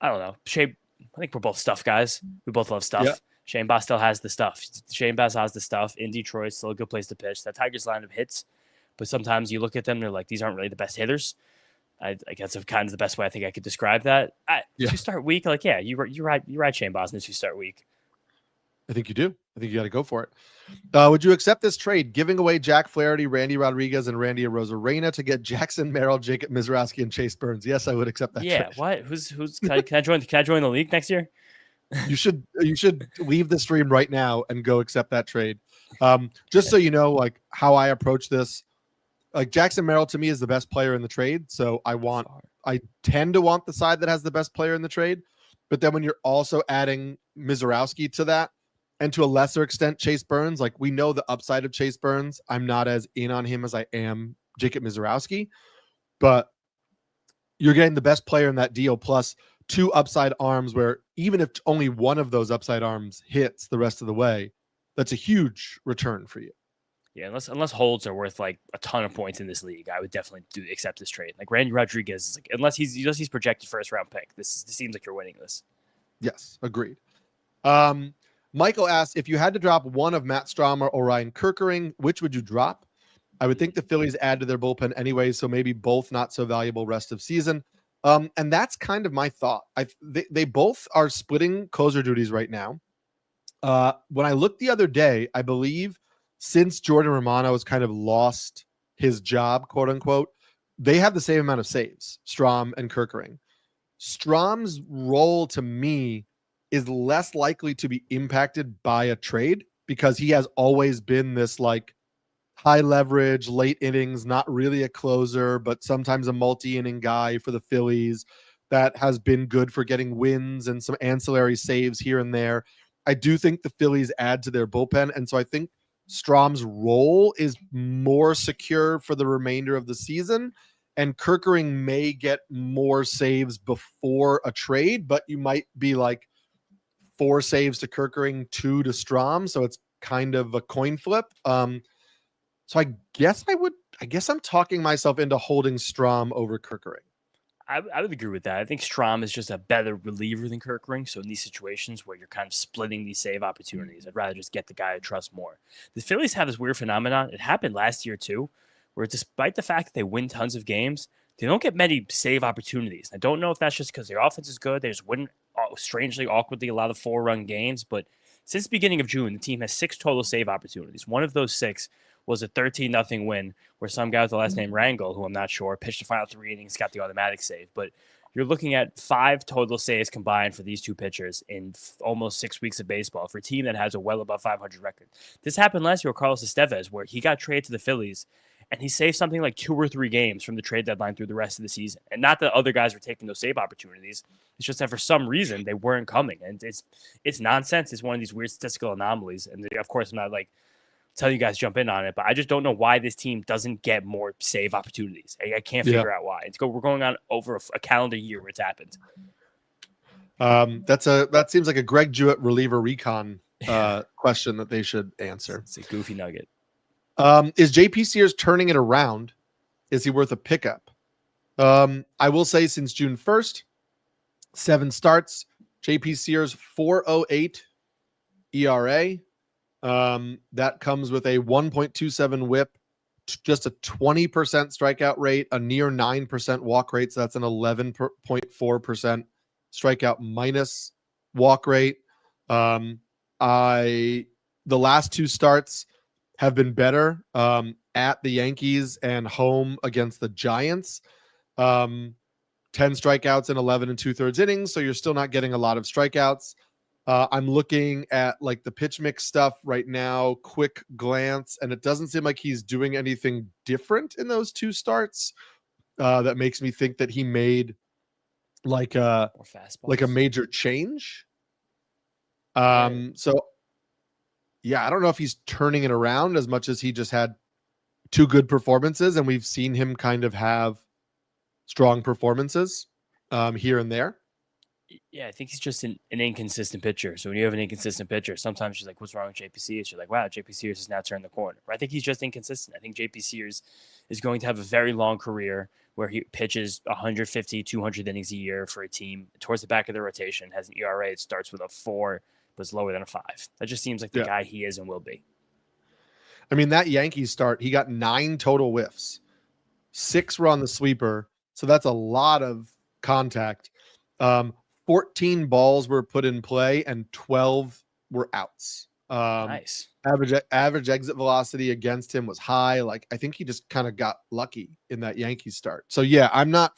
I don't know. Shane, I think we're both stuff guys. We both love stuff. Yeah. Shane Baz still has the stuff. Shane Baz has the stuff. In Detroit, still a good place to pitch. That Tigers lineup hits, but sometimes you look at them, they're like, these aren't really the best hitters. I guess that's kind of the best way I think I could describe that. To start week, like, yeah, you ride Shane Baz in 2-start week. I think you do. I think you got to go for it. Would you accept this trade, giving away Jack Flaherty, Randy Rodriguez, and Randy Arozarena to get Jackson Merrill, Jacob Mizrachi, and Chase Burns? Yes, I would accept that. Yeah. Trade. What? Who's? Can I join the league next year? You should leave the stream right now and go accept that trade. Just so you know, like how I approach this. Like Jackson Merrill to me is the best player in the trade, so I tend to want the side that has the best player in the trade. But then when you're also adding Mizrachi to that, and to a lesser extent, Chase Burns, like we know the upside of Chase Burns. I'm not as in on him as I am Jacob Mizrachi, but you're getting the best player in that deal plus 2 upside arms where even if only one of those upside arms hits the rest of the way, that's a huge return for you. Yeah, unless holds are worth like a ton of points in this league, I would definitely accept this trade. Like Randy Rodriguez is like, unless he's projected first round pick, this seems like you're winning this. Yes, agreed. Michael asks, if you had to drop one of Matt Strom or Ryan Kerkering, which would you drop? I would think the Phillies add to their bullpen anyway, so maybe both not so valuable rest of season. And that's kind of my thought. They both are splitting closer duties right now. When I looked the other day, I believe since Jordan Romano has kind of lost his job, quote unquote, they have the same amount of saves, Strom and Kerkering. Strom's role to me is less likely to be impacted by a trade because he has always been this like high leverage, late innings, not really a closer, but sometimes a multi-inning guy for the Phillies that has been good for getting wins and some ancillary saves here and there. I do think the Phillies add to their bullpen. And so I think Strom's role is more secure for the remainder of the season. And Kerkering may get more saves before a trade, but you might be like 4 saves to Kerkering, 2 to Strom. So it's kind of a coin flip. So I guess I'm talking myself into holding Strom over Kerkering. I would agree with that. I think Strom is just a better reliever than Kerkering. So in these situations where you're kind of splitting these save opportunities, I'd rather just get the guy I trust more. The Phillies have this weird phenomenon. It happened last year too, where despite the fact that they win tons of games, they don't get many save opportunities. I don't know if that's just because their offense is good. They just win strangely, awkwardly, a lot of 4-run games. But since the beginning of June, the team has 6 total save opportunities. One of those 6 was a 13-0 win where some guy with the last name Rangel, who I'm not sure, pitched the final 3 innings, got the automatic save. But You're looking at 5 total saves combined for these two pitchers in almost 6 weeks of baseball for a team that has a well above 500 record. This happened last year with Carlos Estevez, where he got traded to the Phillies, and he saved something like 2 or 3 games from the trade deadline through the rest of the season. And not that other guys were taking those save opportunities. It's just that for some reason they weren't coming. And it's nonsense. It's one of these weird statistical anomalies. And of course, I'm not like telling you guys jump in on it, but I just don't know why this team doesn't get more save opportunities. I can't figure out why. We're going on over a calendar year where it's happened. That seems like a Greg Jewett reliever recon question that they should answer. It's a goofy nugget. Is JP Sears turning it around? Is he worth a pickup? I will say since June 1st, 7 starts, JP Sears 4.08 ERA. That comes with a 1.27 whip, just a 20% strikeout rate, a near 9% walk rate. So that's an 11.4% strikeout minus walk rate. The last 2 starts have been better at the Yankees and home against the Giants. 10 strikeouts in 11 2/3 innings. So you're still not getting a lot of strikeouts. I'm looking at like the pitch mix stuff right now, quick glance, and it doesn't seem like he's doing anything different in those 2 starts. That makes me think that he made like a major change. So yeah, I don't know if he's turning it around as much as he just had 2 good performances, and we've seen him kind of have strong performances here and there. Yeah, I think he's just an inconsistent pitcher. So when you have an inconsistent pitcher, sometimes you're like, what's wrong with JP Sears? You're like, wow, JP Sears has now turned the corner. I think he's just inconsistent. I think JP Sears is going to have a very long career where he pitches 150, 200 innings a year for a team towards the back of the rotation, has an ERA. It starts with a 4, but it's lower than a 5. That just seems like the guy he is and will be. I mean, that Yankees start, he got 9 total whiffs. 6 were on the sweeper. So that's a lot of contact. 14 balls were put in play and 12 were outs. Nice. Average exit velocity against him was high. Like, I think he just kind of got lucky in that Yankees start. So yeah, I'm not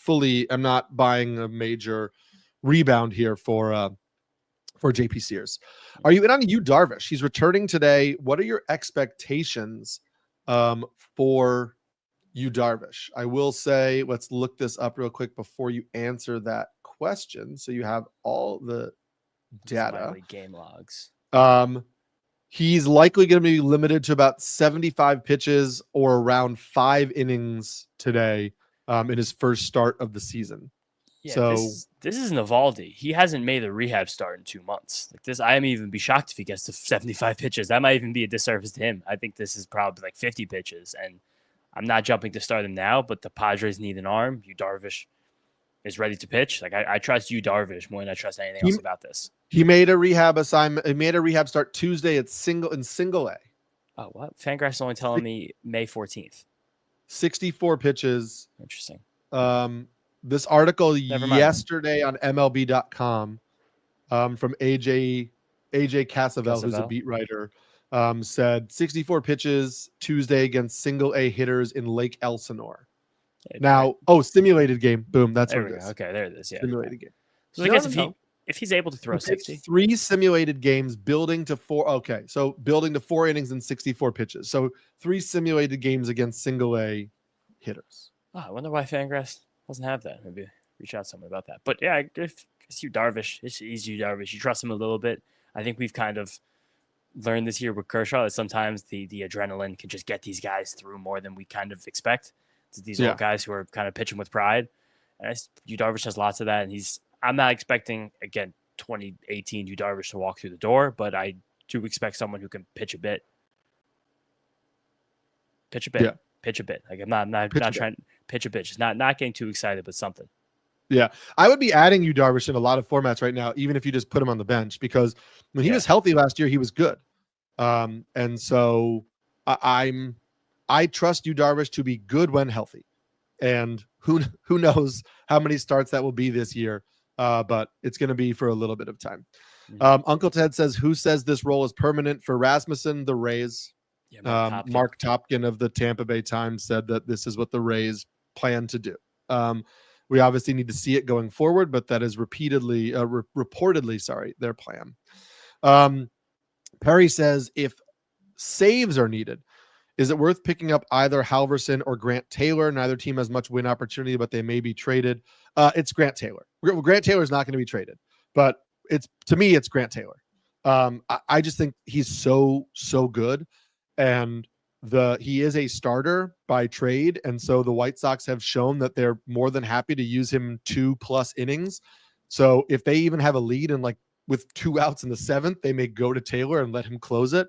buying a major rebound here for JP Sears. Are you in on Yu Darvish? He's returning today. What are your expectations for Yu Darvish? I will say, let's look this up real quick before you answer that question, so you have all the data. Game logs. He's likely going to be limited to about 75 pitches or around 5 innings today in his first start of the season. Yeah, so this is Navaldi. He hasn't made a rehab start in 2 months. Like this, I might even be shocked if he gets to 75 pitches. That might even be a disservice to him. I think this is probably like 50 pitches, and I'm not jumping to start him now, but the Padres need an arm. Yu Darvish is ready to pitch. Like I trust Yu Darvish more than I trust anything else about this. He made a rehab assignment. He made a rehab start Tuesday at single A. Oh, what? Fangraphs is only telling me May 14th. 64 pitches. Interesting. This article yesterday on MLB.com from AJ Casavel, who's a beat writer, said 64 pitches Tuesday against single A hitters in Lake Elsinore. Now, simulated game. Boom. That's what it is. Okay, there it is. Yeah. Simulated game. So I guess if he's able to throw 60. 3 simulated games building to 4. Okay. So building to 4 innings and 64 pitches. So 3 simulated games against single A hitters. Oh, I wonder why Fangraphs doesn't have that. Maybe reach out to someone about that. But yeah, if it's Yu Darvish, it's Yu Darvish. You trust him a little bit. I think we've kind of learned this year with Kershaw that sometimes the adrenaline can just get these guys through more than we kind of expect. It's these old guys who are kind of pitching with pride. And Yu Darvish has lots of that. And I'm not expecting, again, 2018 Yu Darvish to walk through the door, but I do expect someone who can pitch a bit. Yeah. Pitch a bit. Like I'm not trying to pitch a bit. Just not getting too excited, but something. Yeah. I would be adding Yu Darvish in a lot of formats right now, even if you just put him on the bench, because when he was healthy last year, he was good. And so I trust Yu Darvish to be good when healthy. And who knows how many starts that will be this year. But it's going to be for a little bit of time. Uncle Ted says, who says this role is permanent for Rasmussen? The Rays. Yeah, Mark Topkin of the Tampa Bay Times said that this is what the Rays plan to do. We obviously need to see it going forward, but that is reportedly, their plan. Perry says, if saves are needed, is it worth picking up either Halverson or Grant Taylor? Neither team has much win opportunity, but they may be traded. It's Grant Taylor. Grant Taylor is not going to be traded, but to me, it's Grant Taylor. I just think he's so good, and he is a starter by trade, and so the White Sox have shown that they're more than happy to use him 2+ innings. So if they even have a lead and with 2 outs in the 7th, they may go to Taylor and let him close it.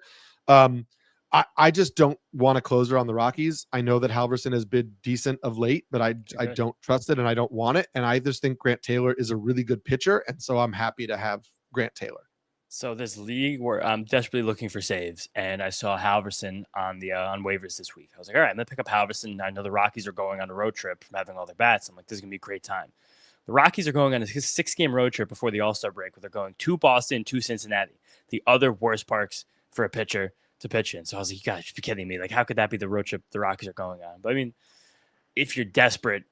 I just don't want a closer on the Rockies. I know that Halverson has been decent of late, but I don't trust it and I don't want it. And I just think Grant Taylor is a really good pitcher. And so I'm happy to have Grant Taylor. So this league where I'm desperately looking for saves, and I saw Halverson on waivers this week. I was like, all right, I'm going to pick up Halverson. I know the Rockies are going on a road trip from having all their bats. I'm like, this is going to be a great time. The Rockies are going on a 6-game road trip before the All-Star break, where they're going to Boston, to Cincinnati, the other worst parks for a pitcher to pitch in. So I was like, you guys should be kidding me. Like, how could that be the road trip the Rockies are going on? But I mean, if you're desperate,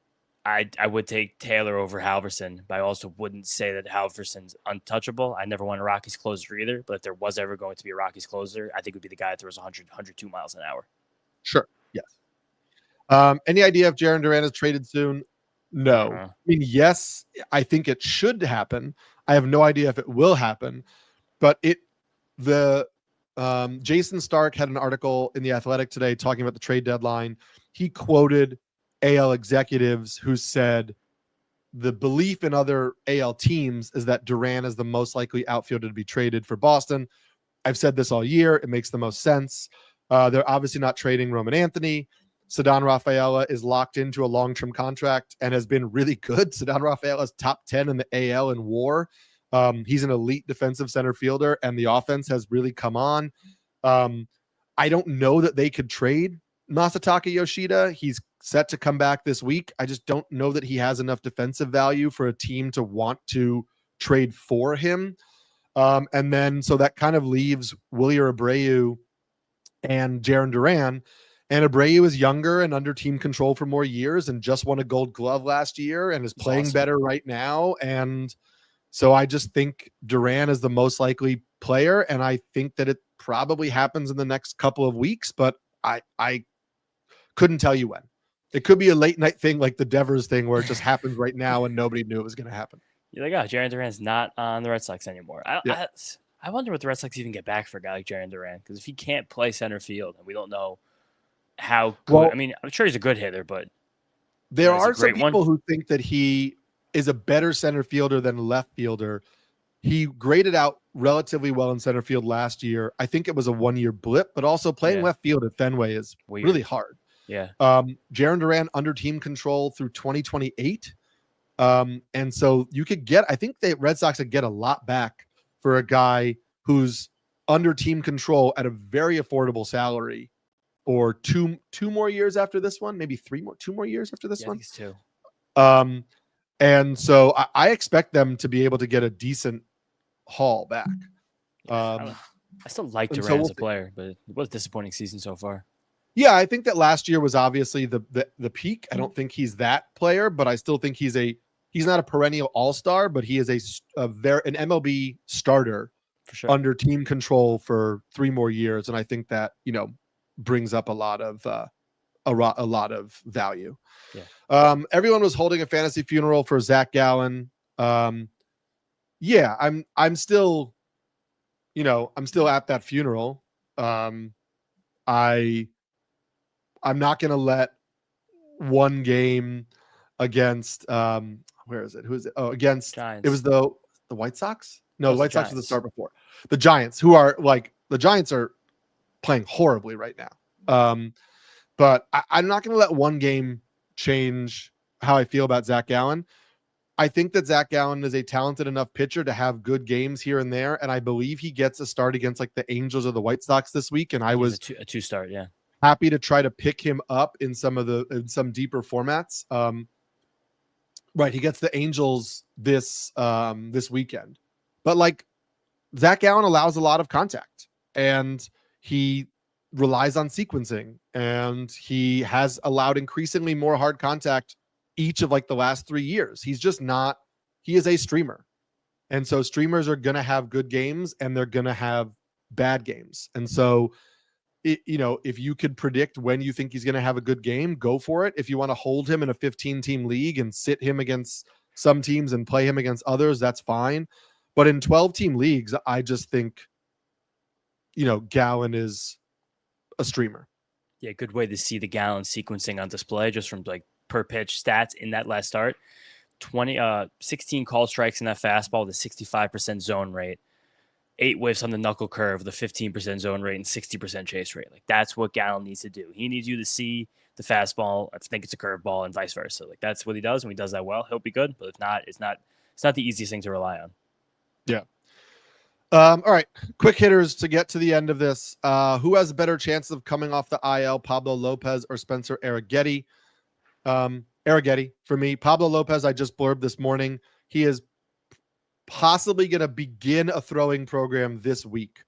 I would take Taylor over Halverson, but I also wouldn't say that Halverson's untouchable. I never want a Rockies closer either, but if there was ever going to be a Rockies closer, I think it would be the guy that throws 102 miles an hour. Sure. Yes. Any idea if Jarren Duran is traded soon? No. I mean, yes, I think it should happen. I have no idea if it will happen, but Jason Stark had an article in The Athletic today talking about the trade deadline. He quoted AL executives who said the belief in other AL teams is that Duran is the most likely outfielder to be traded for Boston. I've said this all year. It makes the most sense. They're obviously not trading Roman Anthony. Ceddanne Rafaela is locked into a long-term contract and has been really good. Ceddanne Rafaela is top 10 in the AL in WAR. He's an elite defensive center fielder, and the offense has really come on. I don't know that they could trade Masataka Yoshida. He's set to come back this week. I just don't know that he has enough defensive value for a team to want to trade for him. And then, so that kind of leaves Wilyer Abreu and Jarren Duran. And Abreu is younger and under team control for more years and just won a Gold Glove last year and is playing better right now. And so I just think Duran is the most likely player, and I think that it probably happens in the next couple of weeks, but I couldn't tell you when. It could be a late night thing like the Devers thing where it just happens right now and nobody knew it was going to happen. You're like, oh, Jarren Duran's not on the Red Sox anymore. I wonder what the Red Sox even get back for a guy like Jarren Duran, because if he can't play center field and we don't know how good, well, I mean, I'm sure he's a good hitter, but there are some people who think that he is a better center fielder than left fielder. He graded out relatively well in center field last year. I think it was a 1-year blip, but also playing left field at Fenway is really hard. Yeah. Jarren Duran under team control through 2028. And so you could I think the Red Sox would get a lot back for a guy who's under team control at a very affordable salary, or two more years after this one, maybe 2 more years after this one. I think it's 2. And so I expect them to be able to get a decent haul back. I still like Duran as a player, but it was a disappointing season so far. Yeah, I think that last year was obviously the peak. I don't think he's that player, but I still think he's not a perennial all-star, but he is an MLB starter for sure, under team control for 3 more years, and I think that brings up a lot of value. Yeah. Everyone was holding a fantasy funeral for Zac Gallen. Yeah, I'm still at that funeral. I'm not going to let one game against where is it? Who is it? Oh, against Giants. It was the White Sox. No, the White Sox was the start before. The Giants, who are the Giants are playing horribly right now. But I'm not going to let one game change how I feel about Zac Gallen. I think that Zac Gallen is a talented enough pitcher to have good games here and there, and I believe he gets a start against the Angels or the White Sox this week. And I was a 2-start, yeah, happy to try to pick him up in some deeper formats. Right, he gets the Angels this weekend, but Zac Gallen allows a lot of contact, and he relies on sequencing, and he has allowed increasingly more hard contact each of like the last 3 years. He's just not, he is a streamer. And so streamers are going to have good games and they're going to have bad games. And so, if you could predict when you think he's going to have a good game, go for it. If you want to hold him in a 15-team league and sit him against some teams and play him against others, that's fine. But in 12-team leagues, I just think, Gallen is a streamer. Yeah, good way to see the Gallen sequencing on display just from like per pitch stats in that last start. 16 call strikes in that fastball with a 65% zone rate, 8 whiffs on the knuckle curve with a 15% zone rate and 60% chase rate. Like that's what Gallen needs to do. He needs you to see the fastball, I think it's a curveball, and vice versa. Like that's what he does, and when he does that well, he'll be good. But if not, it's not the easiest thing to rely on. Yeah. All right. Quick hitters to get to the end of this. Who has a better chance of coming off the IL, Pablo Lopez or Spencer Arrighetti? Arrighetti for me. Pablo Lopez, I just blurbed this morning. He is possibly going to begin a throwing program this week.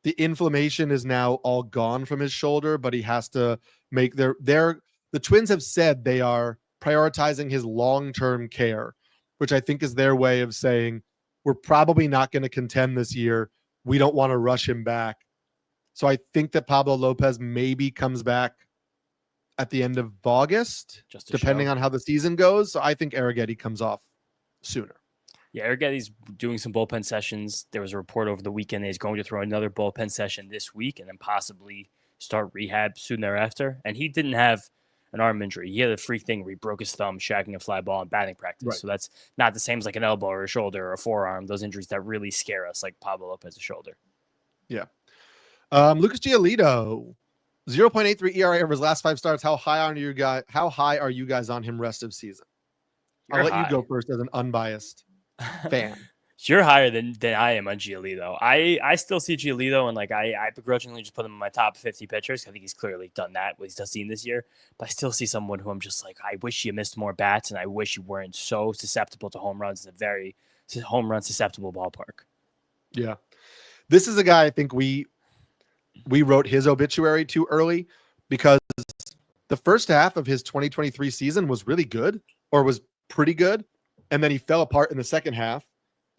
The inflammation is now all gone from his shoulder, but he has to make the Twins have said they are prioritizing his long-term care, which I think is their way of saying, we're probably not going to contend this year. We don't want to rush him back. So I think that Pablo Lopez maybe comes back at the end of August, depending on how the season goes. So I think Arrighetti comes off sooner. Yeah, Arrighetti's doing some bullpen sessions. There was a report over the weekend that he's going to throw another bullpen session this week and then possibly start rehab soon thereafter. And he didn't have an arm injury. He had a freak thing where he broke his thumb shagging a fly ball in batting practice. Right. So that's not the same as like an elbow or a shoulder or a forearm. Those injuries that really scare us, like Pablo Lopez's shoulder. Yeah. Lucas Giolito, 0.83 ERA over his last 5 starts. How high are you guys on him rest of season? I'll let you go first as an unbiased fan. You're higher than I am on Giolito. I still see Giolito, and like I begrudgingly just put him in my top 50 pitchers. I think he's clearly done that, what he's seen this year. But I still see someone who I'm just like, I wish you missed more bats, and I wish you weren't so susceptible to home runs in a very home run susceptible ballpark. Yeah, this is a guy I think we wrote his obituary too early because the first half of his 2023 season was really good, or was pretty good, and then he fell apart in the second half.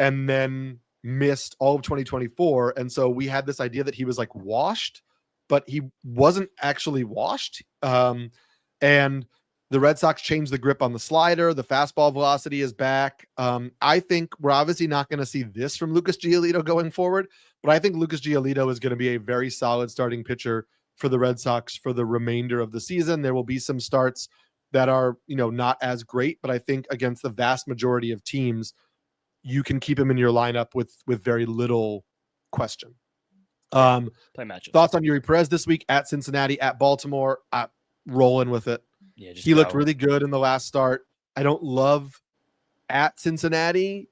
And then missed all of 2024. And so we had this idea that he was like washed, but he wasn't actually washed. And the Red Sox changed the grip on the slider. The fastball velocity is back. I think we're obviously not going to see this from Lucas Giolito going forward, but I think Lucas Giolito is going to be a very solid starting pitcher for the Red Sox for the remainder of the season. There will be some starts that are, not as great, but I think against the vast majority of teams, you can keep him in your lineup with very little question. Play matchups. Thoughts on Eury Perez this week at Cincinnati, at Baltimore? Rolling with it. Yeah, he looked really good in the last start. I don't love at Cincinnati,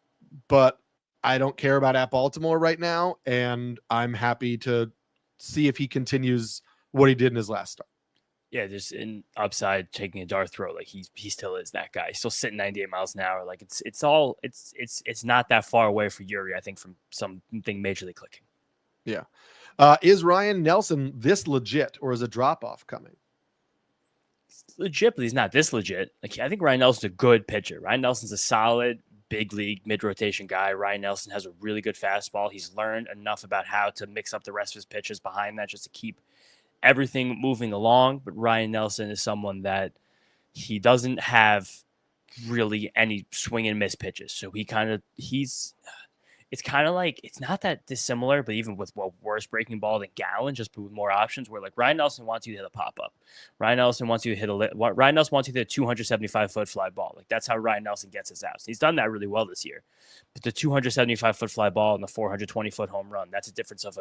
but I don't care about at Baltimore right now, and I'm happy to see if he continues what he did in his last start. Yeah, there's an upside taking a dart throw. Like he still is that guy. He's still sitting 98 miles an hour. Like it's not that far away for Eury, I think, from something majorly clicking. Yeah. Is Ryan Nelson this legit, or is a drop off coming? It's legit, but he's not this legit. Like I think Ryan Nelson's a good pitcher. Ryan Nelson's a solid big league mid rotation guy. Ryan Nelson has a really good fastball. He's learned enough about how to mix up the rest of his pitches behind that just to keep everything moving along. But Ryan Nelson is someone that he doesn't have really any swing and miss pitches. So it's kind of like, it's not that dissimilar, but even with worse breaking ball than Gallen, just with more options, where like Ryan Nelson wants you to hit a pop-up. Ryan Nelson wants you to hit a 275-foot fly ball. Like that's how Ryan Nelson gets his outs. He's done that really well this year. But the 275-foot fly ball and the 420-foot home run, that's a difference of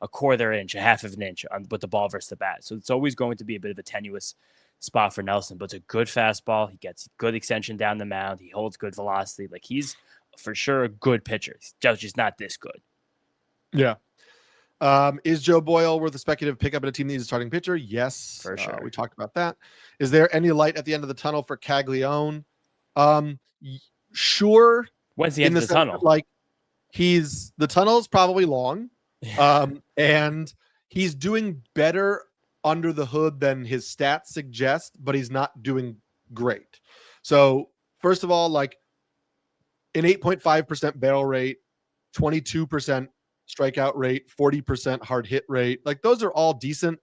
a quarter inch, a half of an inch with the ball versus the bat. So it's always going to be a bit of a tenuous spot for Nelson, but it's a good fastball. He gets good extension down the mound. He holds good velocity. Like he's for sure a good pitcher. He's just not this good. Yeah. Is Joe Boyle worth a speculative pickup in a team that needs a starting pitcher? Yes, for sure. We talked about that. Is there any light at the end of the tunnel for Caglione? Sure. When's the end of the tunnel? Like the tunnel is probably long. And he's doing better under the hood than his stats suggest, but he's not doing great. So first of all, like an 8.5% barrel rate, 22% strikeout rate, 40% hard hit rate. Like those are all decent.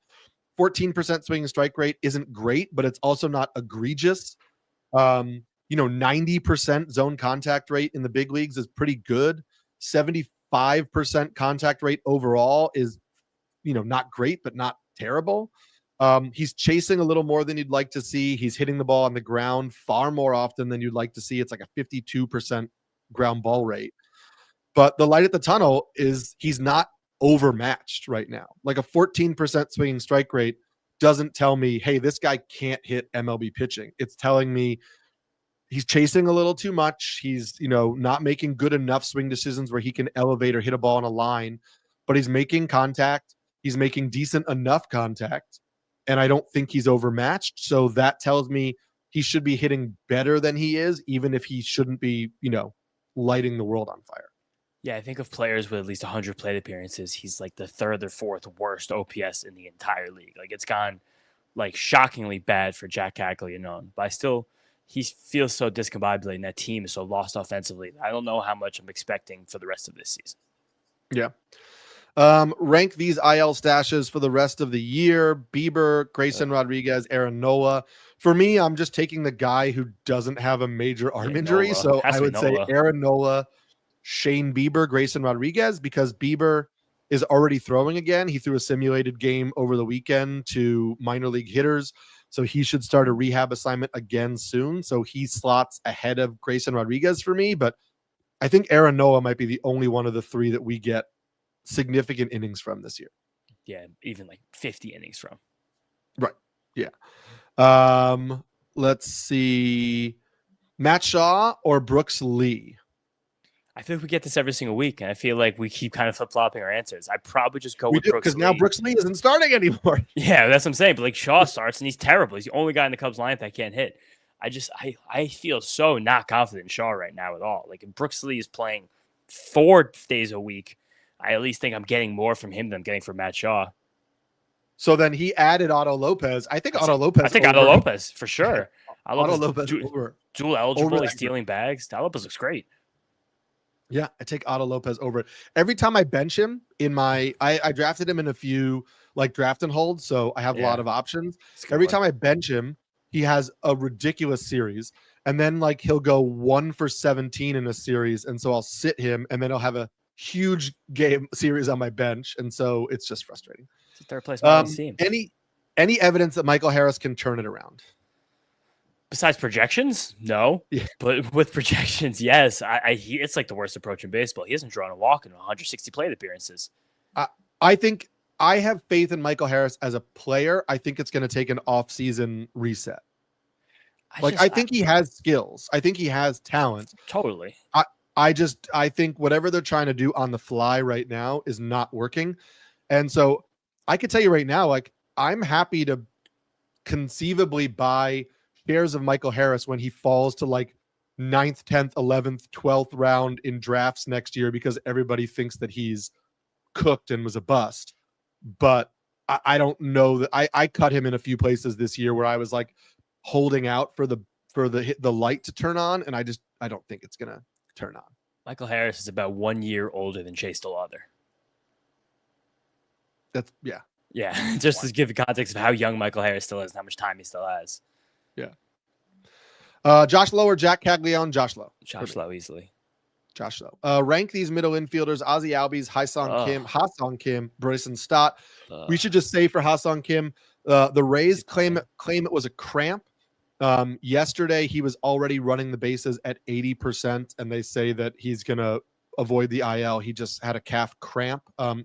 14% swing and strike rate isn't great, but it's also not egregious. 90% zone contact rate in the big leagues is pretty good. 75% contact rate overall is, not great, but not terrible. He's chasing a little more than you'd like to see. He's hitting the ball on the ground far more often than you'd like to see. It's like a 52% ground ball rate. But the light at the tunnel is he's not overmatched right now. Like a 14% swinging strike rate doesn't tell me, hey, this guy can't hit MLB pitching. It's telling me he's chasing a little too much. He's, not making good enough swing decisions where he can elevate or hit a ball on a line, but he's making contact. He's making decent enough contact. And I don't think he's overmatched. So that tells me he should be hitting better than he is, even if he shouldn't be, lighting the world on fire. Yeah, I think of players with at least 100 plate appearances, he's like the third or fourth worst OPS in the entire league. Like it's gone like shockingly bad for Zac Gallen, but he feels so discombobulated and that team is so lost offensively. I don't know how much I'm expecting for the rest of this season. Yeah. Rank these IL stashes for the rest of the year. Bieber, Grayson Rodriguez, Aaron Nola. For me, I'm just taking the guy who doesn't have a major arm injury. Nola. So I would say Aaron Nola, Shane Bieber, Grayson Rodriguez, because Bieber is already throwing again. He threw a simulated game over the weekend to minor league hitters. So he should start a rehab assignment again soon. So he slots ahead of Grayson Rodriguez for me. But I think Aaron Nola might be the only one of the three that we get significant innings from this year. Yeah, even like 50 innings from. Right. Yeah. Let's see. Matt Shaw or Brooks Lee? I feel like we get this every single week, and I feel like we keep kind of flip-flopping our answers. I probably just go with Brooks Lee. Because now Brooks Lee isn't starting anymore. Yeah, that's what I'm saying. But like Shaw starts, and he's terrible. He's the only guy in the Cubs lineup that can't hit. I feel so not confident in Shaw right now at all. Like if Brooks Lee is playing 4 days a week, I at least think I'm getting more from him than I'm getting from Matt Shaw. So then he added Otto Lopez. I think Otto Lopez for sure. Otto Lopez dual eligible. He's stealing bags. Otto Lopez looks great. Yeah, I take Otto Lopez over it. Every time I bench him I drafted him in a few like draft and hold, so I have a lot of options. Every time I bench him, he has a ridiculous series, and then like he'll go 1 for 17 in a series, and so I'll sit him, and then I'll have a huge game series on my bench, and so it's just frustrating. It's a third place team. Any evidence that Michael Harris can turn it around? Besides projections, no. Yeah. But with projections, yes. It's like the worst approach in baseball. He hasn't drawn a walk in 160 plate appearances. I think I have faith in Michael Harris as a player. I think it's going to take an off-season reset. I think he has skills. I think he has talent. Totally. I think whatever they're trying to do on the fly right now is not working. And so I could tell you right now, like I'm happy to conceivably buy shares of Michael Harris when he falls to like 9th, 10th, 11th, 12th round in drafts next year because everybody thinks that he's cooked and was a bust. But I don't know that I cut him in a few places this year where I was like holding out for the light to turn on, and I don't think it's gonna turn on. Michael Harris is about 1 year older than Chase DeLauder. That's yeah. Yeah, just to give the context of how young Michael Harris still is and how much time he still has. Yeah. Josh Lowe or Jack Caglione? Josh Lowe. Josh Lowe easily. Josh Lowe. Rank these middle infielders: Ozzie Albies, Ha-Sung Kim, Bryson Stott. We should just say for Ha-Sung Kim, the Rays claim it was a cramp. Yesterday he was already running the bases at 80%, and they say that he's gonna avoid the IL. He just had a calf cramp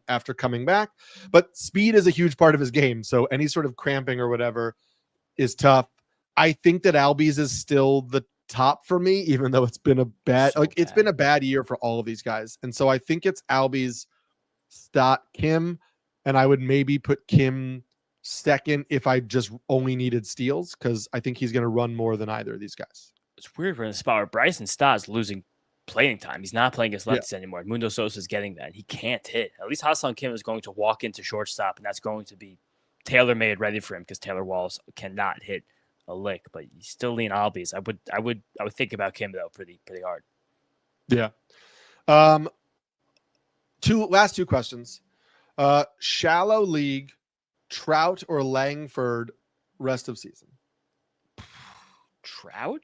after coming back. But speed is a huge part of his game, so any sort of cramping or whatever is tough. I think that Albies is still the top for me, even though it's been a bad it's been a bad year for all of these guys. And so I think it's Albies, Stott, Kim, and I would maybe put Kim second if I just only needed steals, because I think he's going to run more than either of these guys. It's weird for the spot where Bryson Stott is losing playing time. He's not playing against lefties anymore. Mundo Sosa is getting that. He can't hit. At least Ha-Sung Kim is going to walk into shortstop, and that's going to be tailor-made ready for him because Taylor Walls cannot hit a lick, but you still lean Albies. I would think about Kim though pretty hard. Yeah. Last two questions. Shallow league, Trout or Langford rest of season? Trout?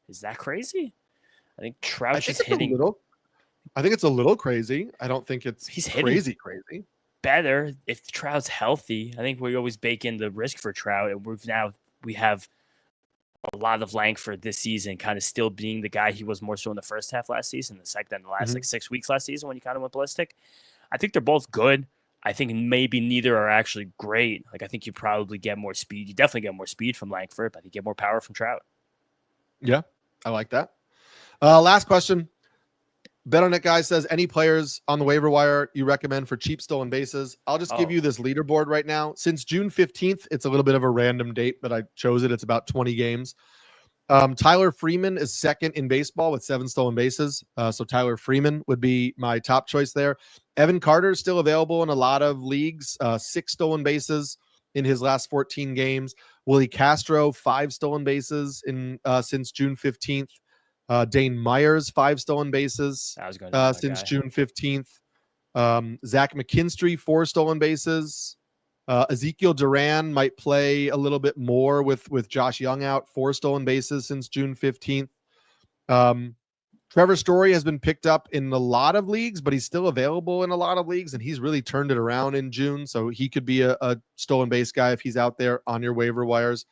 Is that crazy? I think Trout's just hitting. I think it's a little crazy. I don't think he's crazy. Better if Trout's healthy. I think we always bake in the risk for Trout, and we have a lot of Langford this season, kind of still being the guy he was more so in the first half last season, the last like 6 weeks last season when he kind of went ballistic. I think they're both good. I think maybe neither are actually great. Like I think you probably get more speed. You definitely get more speed from Langford, but you get more power from Trout. Yeah, I like that. Last question. Bet on It guy says, any players on the waiver wire you recommend for cheap stolen bases? I'll just give you this leaderboard right now. Since June 15th, it's a little bit of a random date, but I chose it. It's about 20 games. Tyler Freeman is second in baseball with 7 stolen bases. So Tyler Freeman would be my top choice there. Evan Carter is still available in a lot of leagues. 6 stolen bases in his last 14 games. Willie Castro, 5 stolen bases since June 15th. Dane Myers, 5 stolen bases since June 15th. Zach McKinstry, 4 stolen bases. Ezekiel Duran might play a little bit more with Josh Young out, 4 stolen bases since June 15th. Trevor Story has been picked up in a lot of leagues, but he's still available in a lot of leagues, and he's really turned it around in June. So he could be a stolen base guy if he's out there on your waiver wires.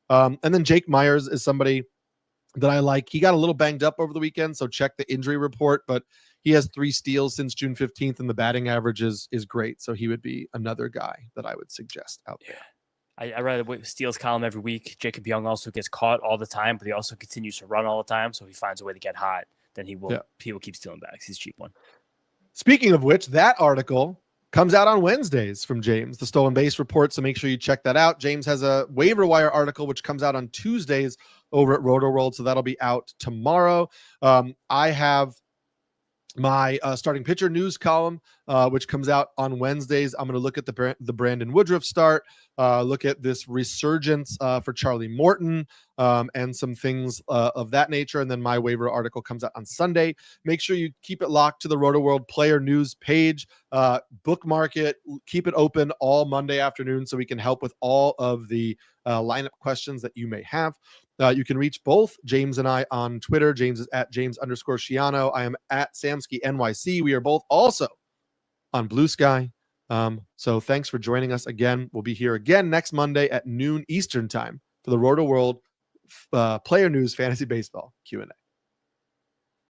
And then Jake Myers is somebody that I like. He got a little banged up over the weekend, so check the injury report, but he has 3 steals since June 15th, and the batting average is great. So he would be another guy that I would suggest out there. I read a steals column every week. Jacob Young also gets caught all the time, but he also continues to run all the time. So if he finds a way to get hot, then he will keep stealing bags. He's a cheap one. Speaking of which, that article comes out on Wednesdays from James, the stolen base report. So make sure you check that out. James has a waiver wire article, which comes out on Tuesdays over at Rotoworld. So that'll be out tomorrow. I have my starting pitcher news column, which comes out on Wednesdays. I'm going to look at the Brandon Woodruff start, look at this resurgence for Charlie Morton, and some things of that nature. And then my waiver article comes out on Sunday. Make sure you keep it locked to the Rotoworld player news page, bookmark it, keep it open all Monday afternoon so we can help with all of the lineup questions that you may have. You can reach both James and I on Twitter. James is at James_Schiano. I am at Samulski NYC. We are both also on Blue Sky. So thanks for joining us again. We'll be here again next Monday at noon Eastern time for the Rotoworld Player News Fantasy Baseball Q&A.